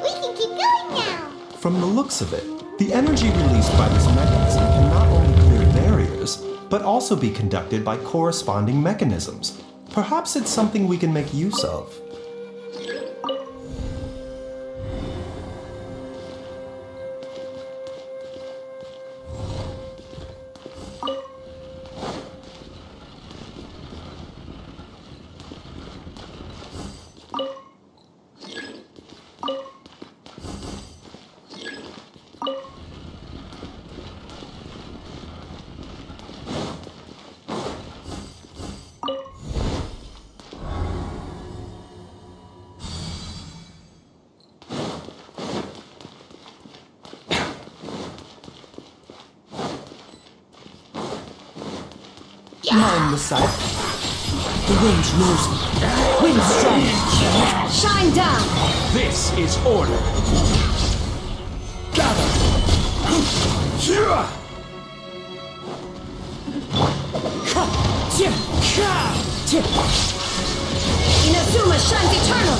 We can keep going now. from the looks of it, the energy released by this mechanism can not only clear barriers, but also be conducted by corresponding mechanisms. Perhaps it's something we can make use of. Mind the sight. The wind knows me. Wind strike. Shine down. This is order. Gather. Inazuma shines eternal!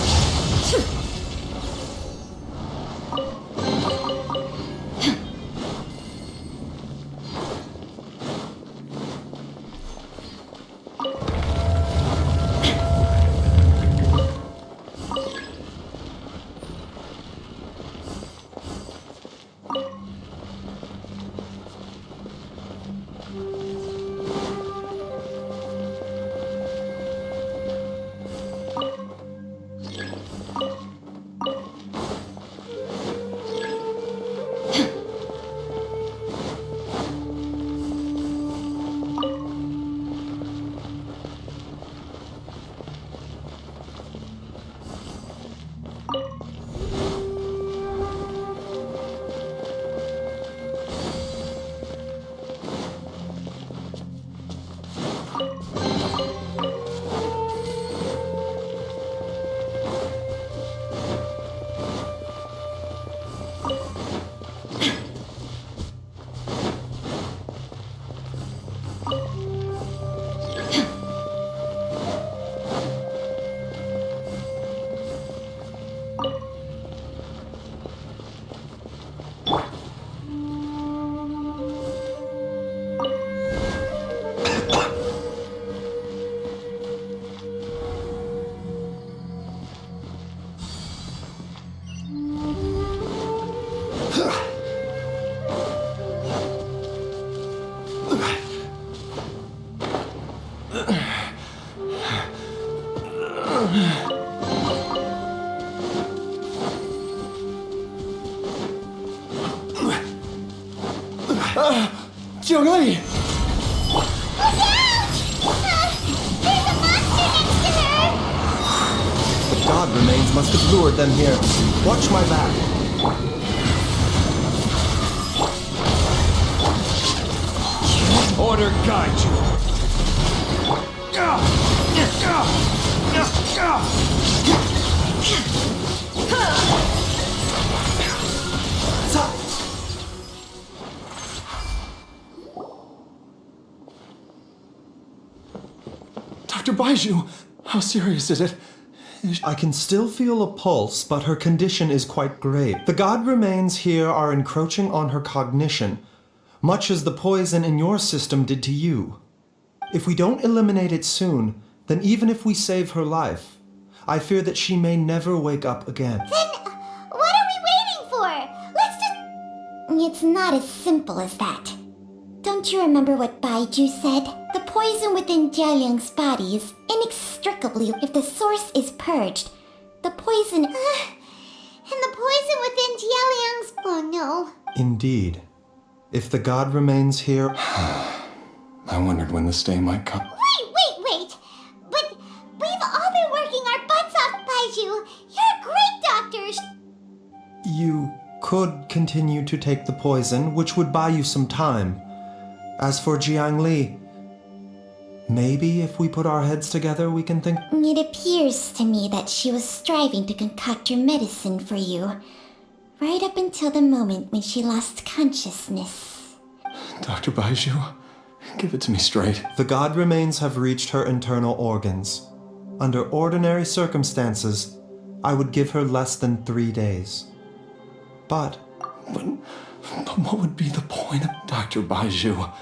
Jiangli! There's a monster next to her! The god remains must have lured them here. Watch my back. Order guide you. Dr. Baizhu, how serious is it? I can still feel a pulse, but her condition is quite grave. The god remains here are encroaching on her cognition, much as the poison in your system did to you. If we don't eliminate it soon, then even if we save her life, I fear that she may never wake up again. Then what are we waiting for? Let's just... It's not as simple as that. Don't you remember what Baizhu said? The poison within Jialiang's body is inextricably if the source is purged. The poison... And the poison within Jialiang's... Oh no. Indeed. If the god remains here... I wondered when this day might come. Wait! But we've all been working our butts off, Baizhu. You're great doctors. You could continue to take the poison, which would buy you some time. As for Jiangli, maybe if we put our heads together, we can think... It appears to me that she was striving to concoct your medicine for you, right up until the moment when she lost consciousness. Dr. Baizhu, give it to me straight. The god remains have reached her internal organs. Under ordinary circumstances, I would give her less than 3 days. But what would be the point of Dr. Baizhu?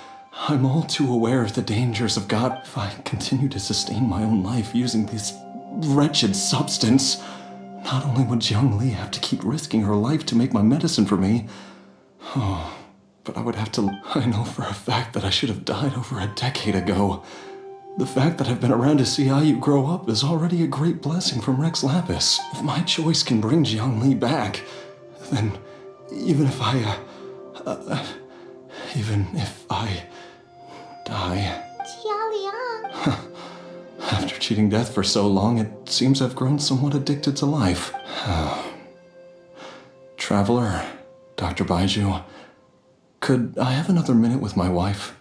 I'm all too aware of the dangers of God. If I continue to sustain my own life using this wretched substance, not only would Jiangli have to keep risking her life to make my medicine for me, but I would have to... I know for a fact that I should have died over a decade ago. The fact that I've been around to see how you grow up is already a great blessing from Rex Lapis. If my choice can bring Jiangli back, then even if I die... Jialiang. After cheating death for so long, it seems I've grown somewhat addicted to life. Traveler, Dr. Baizhu, could I have another minute with my wife?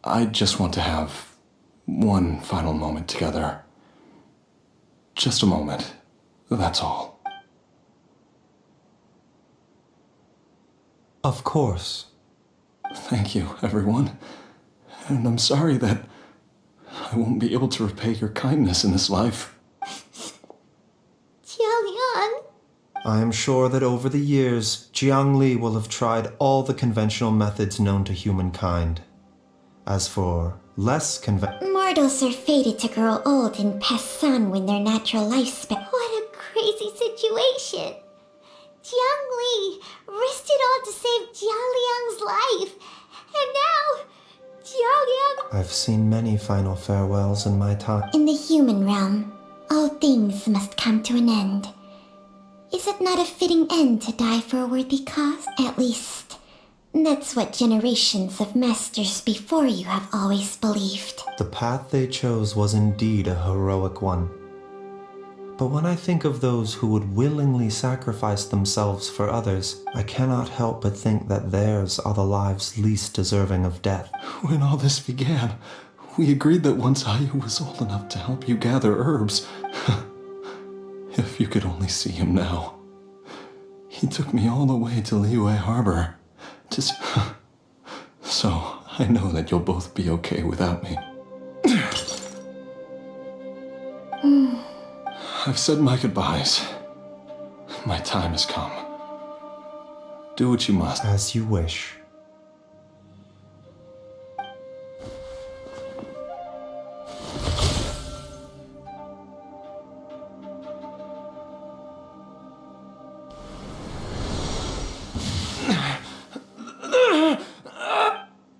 I just want to have one final moment together. Just a moment. That's all. of course. Thank you, everyone. And I'm sorry that I won't be able to repay your kindness in this life. Jialiang. I am sure that over the years, Jiang Li will have tried all the conventional methods known to humankind. As for less Mortals are fated to grow old and pass on when their natural lifespan. What a crazy situation. Jiang Li risked it all to save Jialiang's life. And now, Jialiang... I've seen many final farewells in my time. In the human realm, all things must come to an end. Is it not a fitting end to die for a worthy cause? At least, that's what generations of masters before you have always believed. The path they chose was indeed a heroic one. But when I think of those who would willingly sacrifice themselves for others, I cannot help but think that theirs are the lives least deserving of death. When all this began, we agreed that once Ayu was old enough to help you gather herbs. If you could only see him now. He took me all the way to Liyue Harbor. So, I know that you'll both be okay without me. I've said my goodbyes. My time has come. Do what you must. As you wish.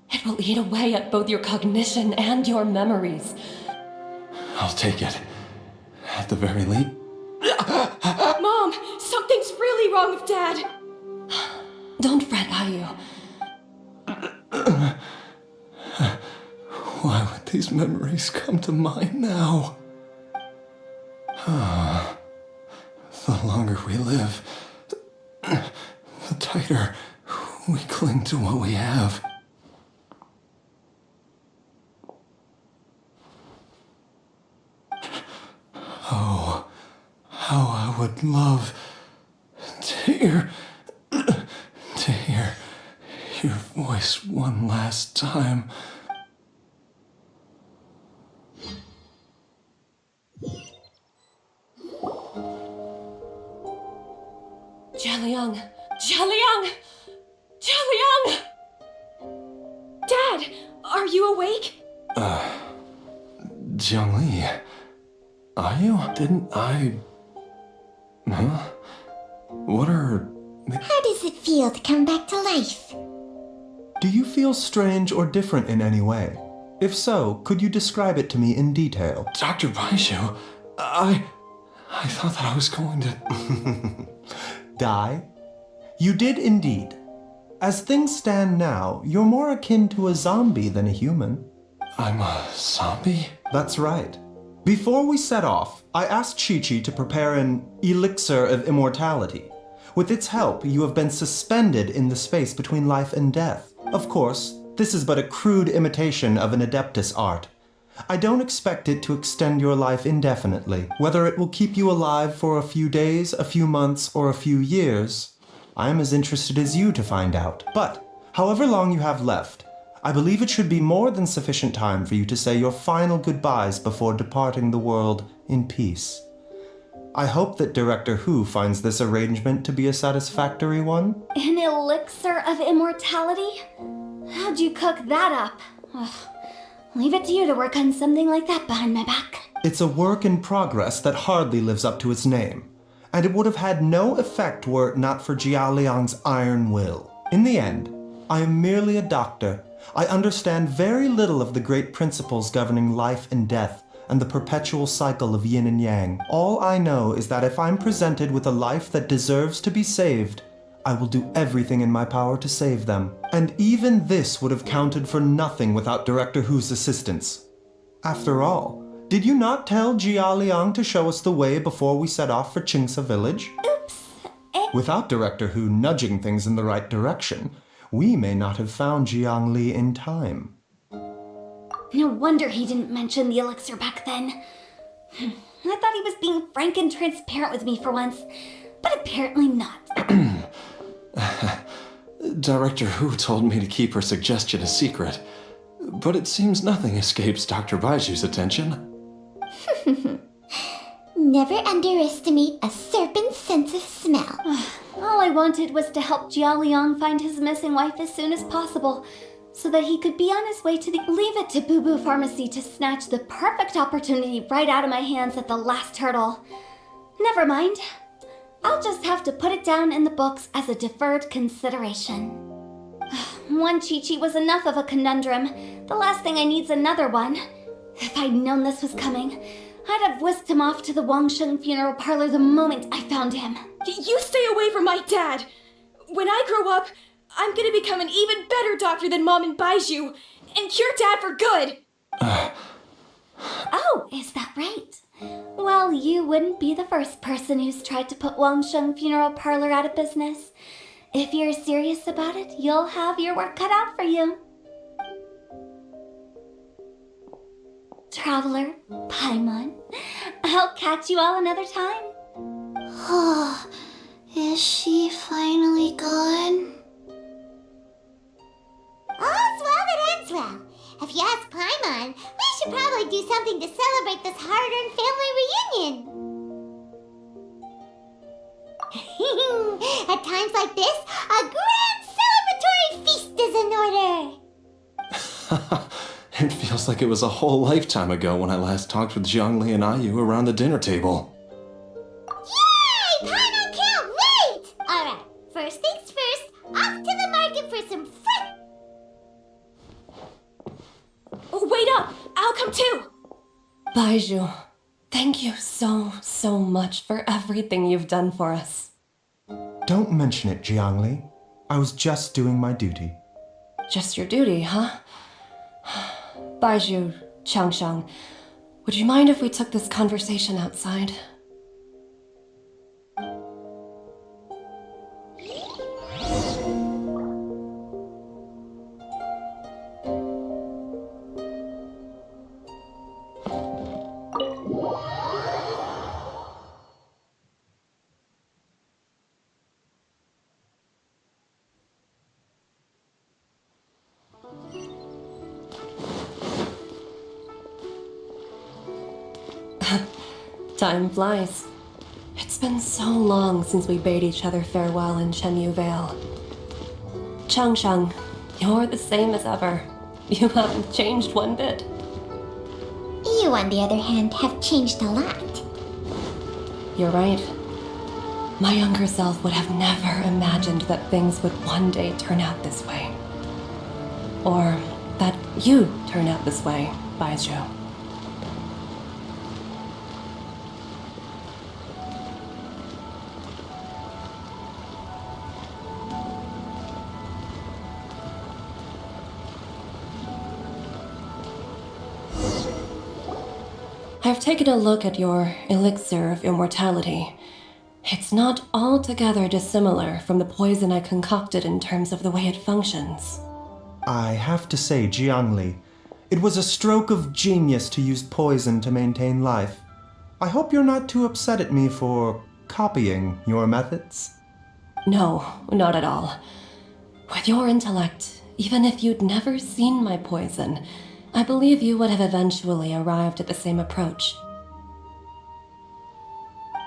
It will eat away at both your cognition and your memories. I'll take it. At the very least. Mom, something's really wrong with Dad. Don't fret, Ayu. Why would these memories come to mind now? The longer we live, the tighter we cling to what we have. Oh, how I would love to hear your voice one last time. Jialiang! Jialiang! Jialiang! Dad, are you awake? Jiang Li, are you? Didn't I... Huh? What are... How does it feel to come back to life? Do you feel strange or different in any way? If so, could you describe it to me in detail? Dr. Baizhu, I thought that I was going to... Die? You did indeed. As things stand now, you're more akin to a zombie than a human. I'm a zombie? That's right. Before we set off, I asked Chi-Chi to prepare an elixir of immortality. With its help, you have been suspended in the space between life and death. Of course, this is but a crude imitation of an Adeptus art. I don't expect it to extend your life indefinitely. Whether it will keep you alive for a few days, a few months, or a few years, I am as interested as you to find out. But, however long you have left, I believe it should be more than sufficient time for you to say your final goodbyes before departing the world in peace. I hope that Director Hu finds this arrangement to be a satisfactory one. An elixir of immortality? How'd you cook that up? Ugh. Leave it to you to work on something like that behind my back. It's a work in progress that hardly lives up to its name, and it would have had no effect were it not for Jialiang's iron will. In the end, I am merely a doctor. I understand very little of the great principles governing life and death and the perpetual cycle of yin and yang. All I know is that if I'm presented with a life that deserves to be saved, I will do everything in my power to save them. And even this would have counted for nothing without Director Hu's assistance. After all, did you not tell Jia Liang to show us the way before we set off for Qingce Village? Oops. Without Director Hu nudging things in the right direction, we may not have found Jiang Li in time. No wonder he didn't mention the elixir back then. I thought he was being frank and transparent with me for once, but apparently not. Director Hu told me to keep her suggestion a secret, but it seems nothing escapes Dr. Baizhu's attention. Never underestimate a serpent's sense of smell. All I wanted was to help Jialiang find his missing wife as soon as possible, so that he could be on his way to leave it to Boo Boo Pharmacy to snatch the perfect opportunity right out of my hands at the last hurdle. Never mind. I'll just have to put it down in the books as a deferred consideration. One Chi-Chi was enough of a conundrum. The last thing I need's another one. If I'd known this was coming, I'd have whisked him off to the Wangsheng funeral parlor the moment I found him. You stay away from my dad! When I grow up, I'm gonna become an even better doctor than Mom and Baizhu, and cure Dad for good! Oh, is that right? Well, you wouldn't be the first person who's tried to put Wangsheng funeral parlor out of business. If you're serious about it, you'll have your work cut out for you. Traveler, Paimon, I'll catch you all another time. Oh, is she finally gone? All's well that ends well. If you ask Paimon, we should probably do something to celebrate this hard-earned family reunion. At times like this, a grand celebratory feast is in order. It feels like it was a whole lifetime ago when I last talked with Zhongli and Ayu around the dinner table. Yay! Paimon can't wait! Alright, first things first, off to the market for some fruit. Oh, wait up! I'll come too! Baizhu, thank you so much for everything you've done for us. Don't mention it, Jiangli. I was just doing my duty. Just your duty, huh? Baizhu, Changsheng, would you mind if we took this conversation outside? Time flies. It's been so long since we bade each other farewell in Chenyu Vale. Changsheng, you're the same as ever. You haven't changed one bit. You, on the other hand, have changed a lot. You're right. My younger self would have never imagined that things would one day turn out this way. Or that you'd turn out this way, Baizhu. I've taken a look at your elixir of immortality. It's not altogether dissimilar from the poison I concocted in terms of the way it functions. I have to say, Jiangli, it was a stroke of genius to use poison to maintain life. I hope you're not too upset at me for copying your methods. No, not at all. With your intellect, even if you'd never seen my poison, I believe you would have eventually arrived at the same approach.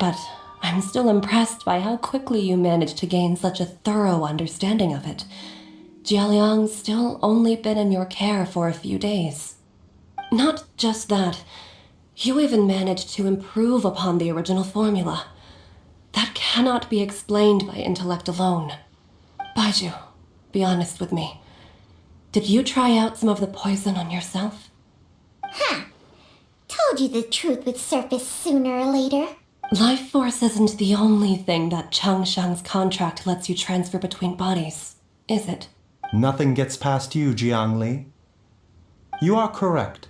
But I'm still impressed by how quickly you managed to gain such a thorough understanding of it. Jialiang's still only been in your care for a few days. Not just that, you even managed to improve upon the original formula. That cannot be explained by intellect alone. Baizhu, be honest with me. Did you try out some of the poison on yourself? Huh. Told you the truth would surface sooner or later. Life force isn't the only thing that Changsheng's contract lets you transfer between bodies, is it? Nothing gets past you, Jiangli. You are correct.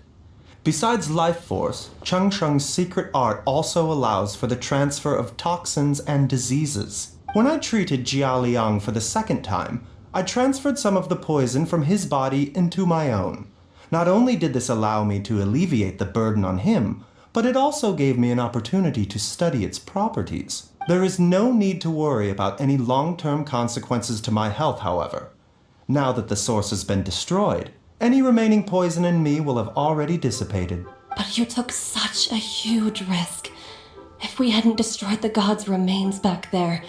Besides life force, Changsheng's secret art also allows for the transfer of toxins and diseases. When I treated Jia Liang for the second time, I transferred some of the poison from his body into my own. Not only did this allow me to alleviate the burden on him, but it also gave me an opportunity to study its properties. There is no need to worry about any long-term consequences to my health, however. Now that the source has been destroyed, Any remaining poison in me will have already dissipated. But you took such a huge risk. If we hadn't destroyed the god's remains back there,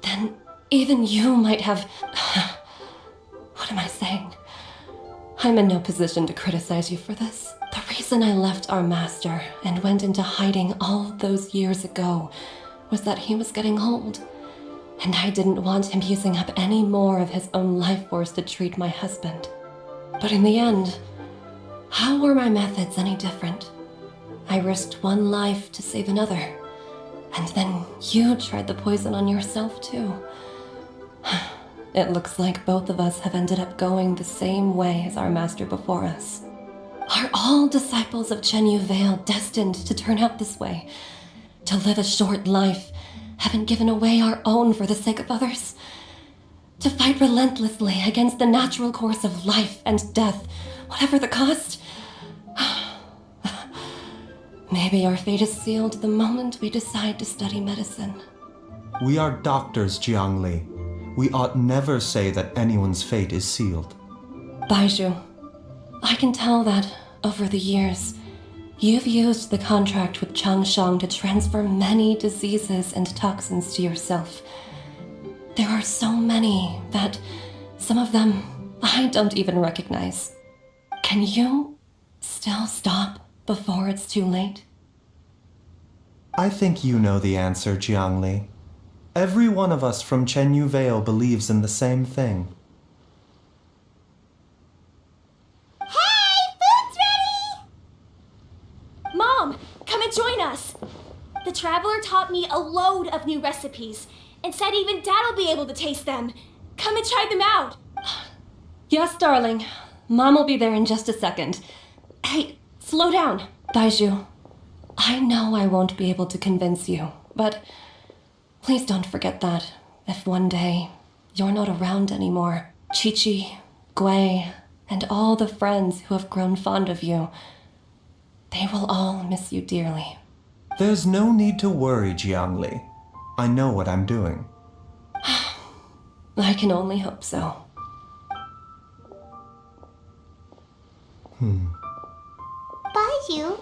then even you might have... What am I saying? I'm in no position to criticize you for this. The reason I left our master and went into hiding all those years ago was that he was getting old, and I didn't want him using up any more of his own life force to treat my husband. But in the end, how were my methods any different? I risked one life to save another, and then you tried the poison on yourself too. It looks like both of us have ended up going the same way as our master before us. Are all disciples of Chenyu Vale destined to turn out this way? To live a short life, having given away our own for the sake of others? To fight relentlessly against the natural course of life and death, whatever the cost? Maybe our fate is sealed the moment we decide to study medicine. We are doctors, Jiangli. We ought never say that anyone's fate is sealed. Baizhu, I can tell that, over the years, you've used the contract with Changshang to transfer many diseases and toxins to yourself. There are so many that some of them I don't even recognize. Can you still stop before it's too late? I think you know the answer, Jiangli. Every one of us from Chenyu Vale believes in the same thing. Hey, food's ready! Mom, come and join us. The traveler taught me a load of new recipes and said even Dad'll be able to taste them. Come and try them out. Yes, darling. Mom will be there in just a second. Hey, slow down. Baizhu, I know I won't be able to convince you, but please don't forget that if one day you're not around anymore, Chi-Chi, Gui, and all the friends who have grown fond of you, they will all miss you dearly. There's no need to worry, Jiangli. I know what I'm doing. I can only hope so. Baizhu,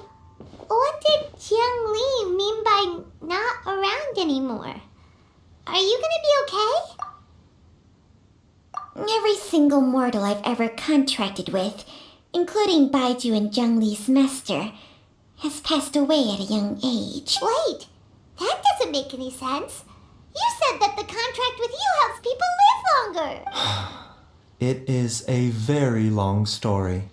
what did Jiang Li mean by not around anymore? Are you gonna be okay? Every single mortal I've ever contracted with, including Baizhu and Zhang Li's master, has passed away at a young age. Wait, that doesn't make any sense. You said that the contract with you helps people live longer. It is a very long story.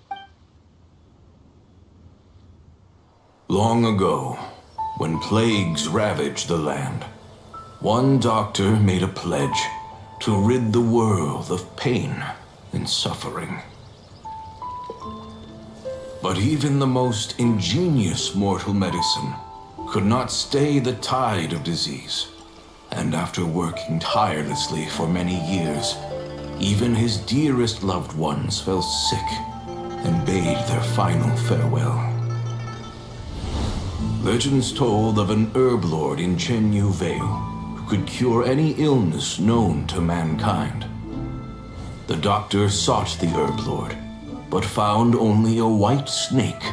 Long ago, when plagues ravaged the land, one doctor made a pledge to rid the world of pain and suffering. But even the most ingenious mortal medicine could not stay the tide of disease. And after working tirelessly for many years, even his dearest loved ones fell sick and bade their final farewell. Legends told of an herb lord in Chenyu Vale who could cure any illness known to mankind. The doctor sought the herb lord, but found only a white snake,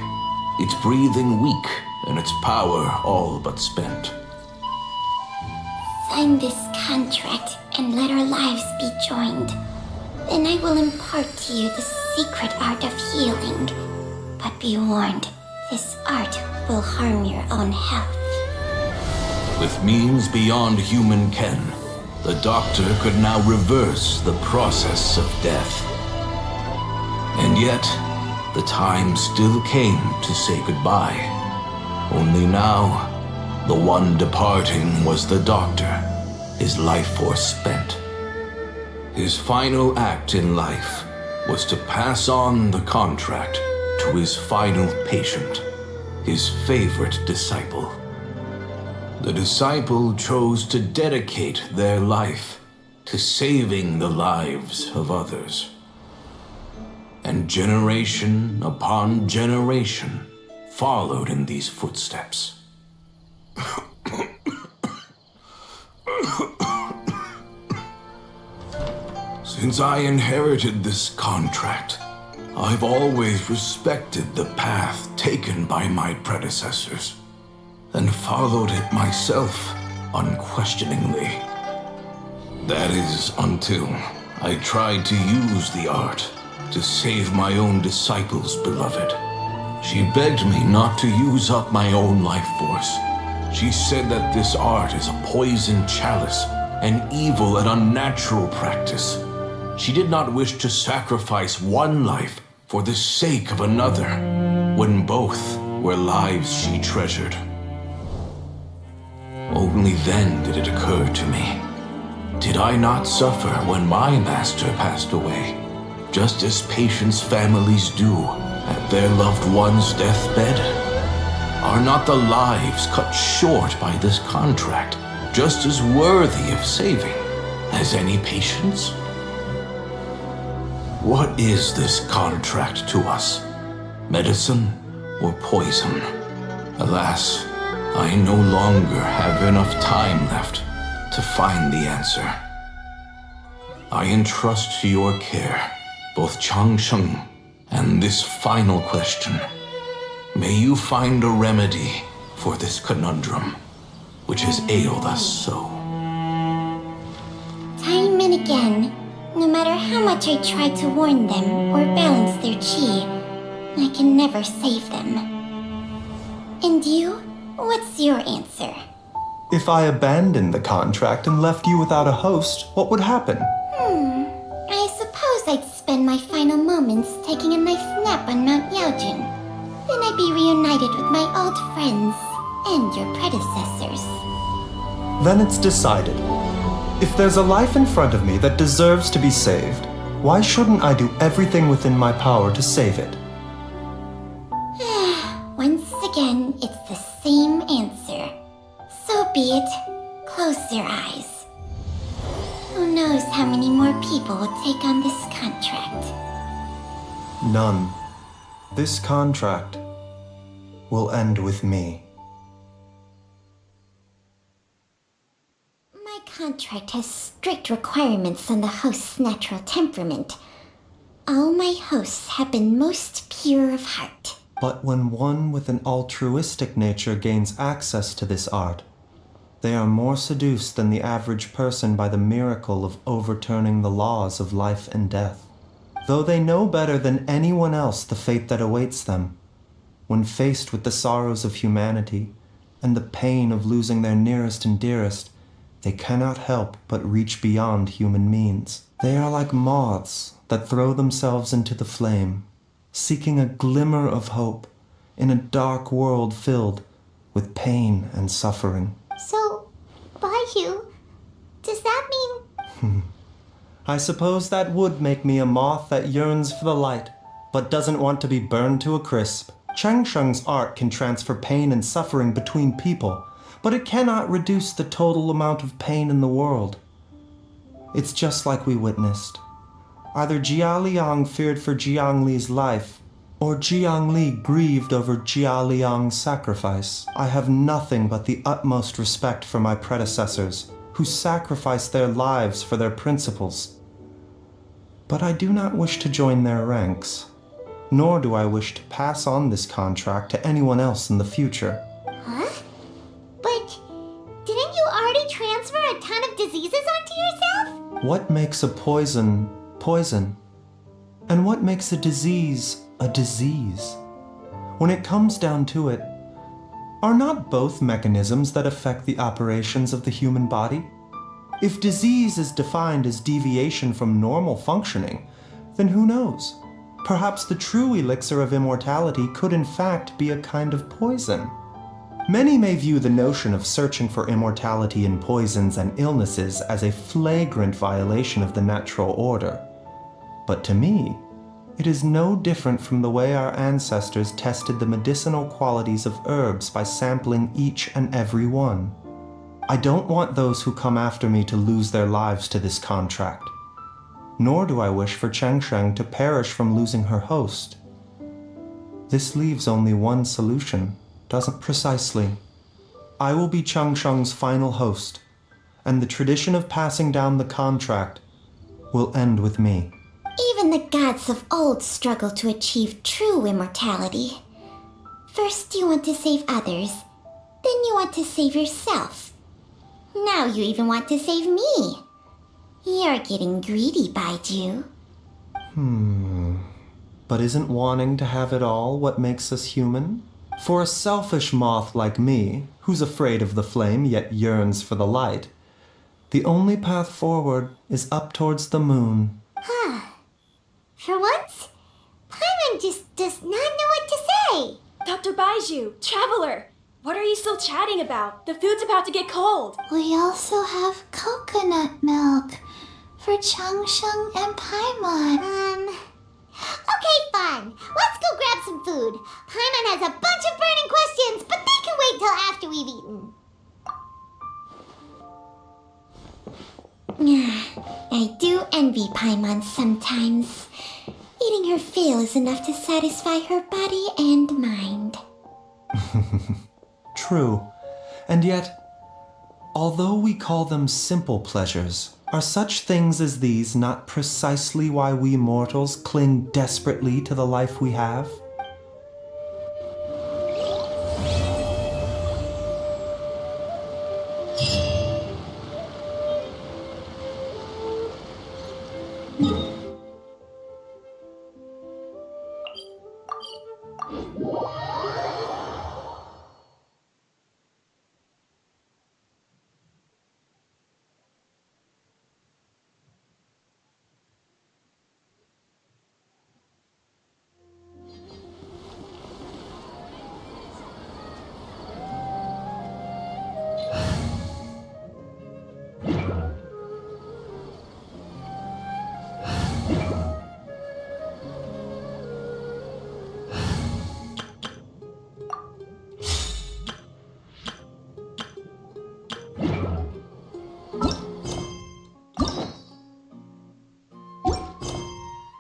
its breathing weak and its power all but spent. Sign this contract and let our lives be joined. Then I will impart to you the secret art of healing. But be warned, this art will harm your own health. With means beyond human ken, the doctor could now reverse the process of death. And yet, the time still came to say goodbye. Only now, the one departing was the doctor, his life force spent. His final act in life was to pass on the contract to his final patient, his favorite disciple. The disciple chose to dedicate their life to saving the lives of others. And generation upon generation followed in these footsteps. Since I inherited this contract, I've always respected the path taken by my predecessors, and followed it myself unquestioningly. That is until I tried to use the art to save my own disciple's beloved. She begged me not to use up my own life force. She said that this art is a poison chalice, an evil and unnatural practice. She did not wish to sacrifice one life for the sake of another, when both were lives she treasured. Only then did it occur to me. Did I not suffer when my master passed away, just as patients' families do at their loved one's deathbed? Are not the lives cut short by this contract just as worthy of saving as any patients? What is this contract to us? Medicine or poison? Alas, I no longer have enough time left to find the answer. I entrust to your care both Changsheng and this final question. May you find a remedy for this conundrum, which has ailed us so. Time and again, no matter how much I try to warn them or balance their chi, I can never save them. And you? What's your answer? If I abandoned the contract and left you without a host, what would happen? I suppose I'd spend my final moments taking a nice nap on Mount Yaojun. Then I'd be reunited with my old friends and your predecessors. Then it's decided. If there's a life in front of me that deserves to be saved, why shouldn't I do everything within my power to save it? Once again, it's the same answer. So be it. Close your eyes. Who knows how many more people will take on this contract? None. This contract will end with me. My contract has strict requirements on the host's natural temperament. All my hosts have been most pure of heart. But when one with an altruistic nature gains access to this art, they are more seduced than the average person by the miracle of overturning the laws of life and death. Though they know better than anyone else the fate that awaits them, when faced with the sorrows of humanity and the pain of losing their nearest and dearest, they cannot help but reach beyond human means. They are like moths that throw themselves into the flame, seeking a glimmer of hope in a dark world filled with pain and suffering. So, Baizhu, does that mean... I suppose that would make me a moth that yearns for the light, but doesn't want to be burned to a crisp. Changsheng's art can transfer pain and suffering between people, but it cannot reduce the total amount of pain in the world. It's just like we witnessed. Either Jia Liang feared for Jiang Li's life, or Jiang Li grieved over Jia Liang's sacrifice. I have nothing but the utmost respect for my predecessors, who sacrificed their lives for their principles. But I do not wish to join their ranks, nor do I wish to pass on this contract to anyone else in the future. Huh? But didn't you already transfer a ton of diseases onto yourself? What makes a poison poison? And what makes a disease a disease? When it comes down to it, are not both mechanisms that affect the operations of the human body? If disease is defined as deviation from normal functioning, then who knows? Perhaps the true elixir of immortality could in fact be a kind of poison. Many may view the notion of searching for immortality in poisons and illnesses as a flagrant violation of the natural order. But to me, it is no different from the way our ancestors tested the medicinal qualities of herbs by sampling each and every one. I don't want those who come after me to lose their lives to this contract. Nor do I wish for Changsheng to perish from losing her host. This leaves only one solution, doesn't precisely. I will be Changsheng's final host, and the tradition of passing down the contract will end with me. Even the gods of old struggle to achieve true immortality. First you want to save others, then you want to save yourself. Now you even want to save me. You're getting greedy, Baizhu. But isn't wanting to have it all what makes us human? For a selfish moth like me, who's afraid of the flame yet yearns for the light, the only path forward is up towards the moon. For once, Paimon just does not know what to say. Dr. Baizhu, Traveler, what are you still chatting about? The food's about to get cold. We also have coconut milk for Changsheng and Paimon. Okay, fine. Let's go grab some food. Paimon has a bunch of burning questions, but they can wait till after we've eaten. I do envy Paimon sometimes. Eating her fill is enough to satisfy her body and mind. True. And yet, although we call them simple pleasures, are such things as these not precisely why we mortals cling desperately to the life we have?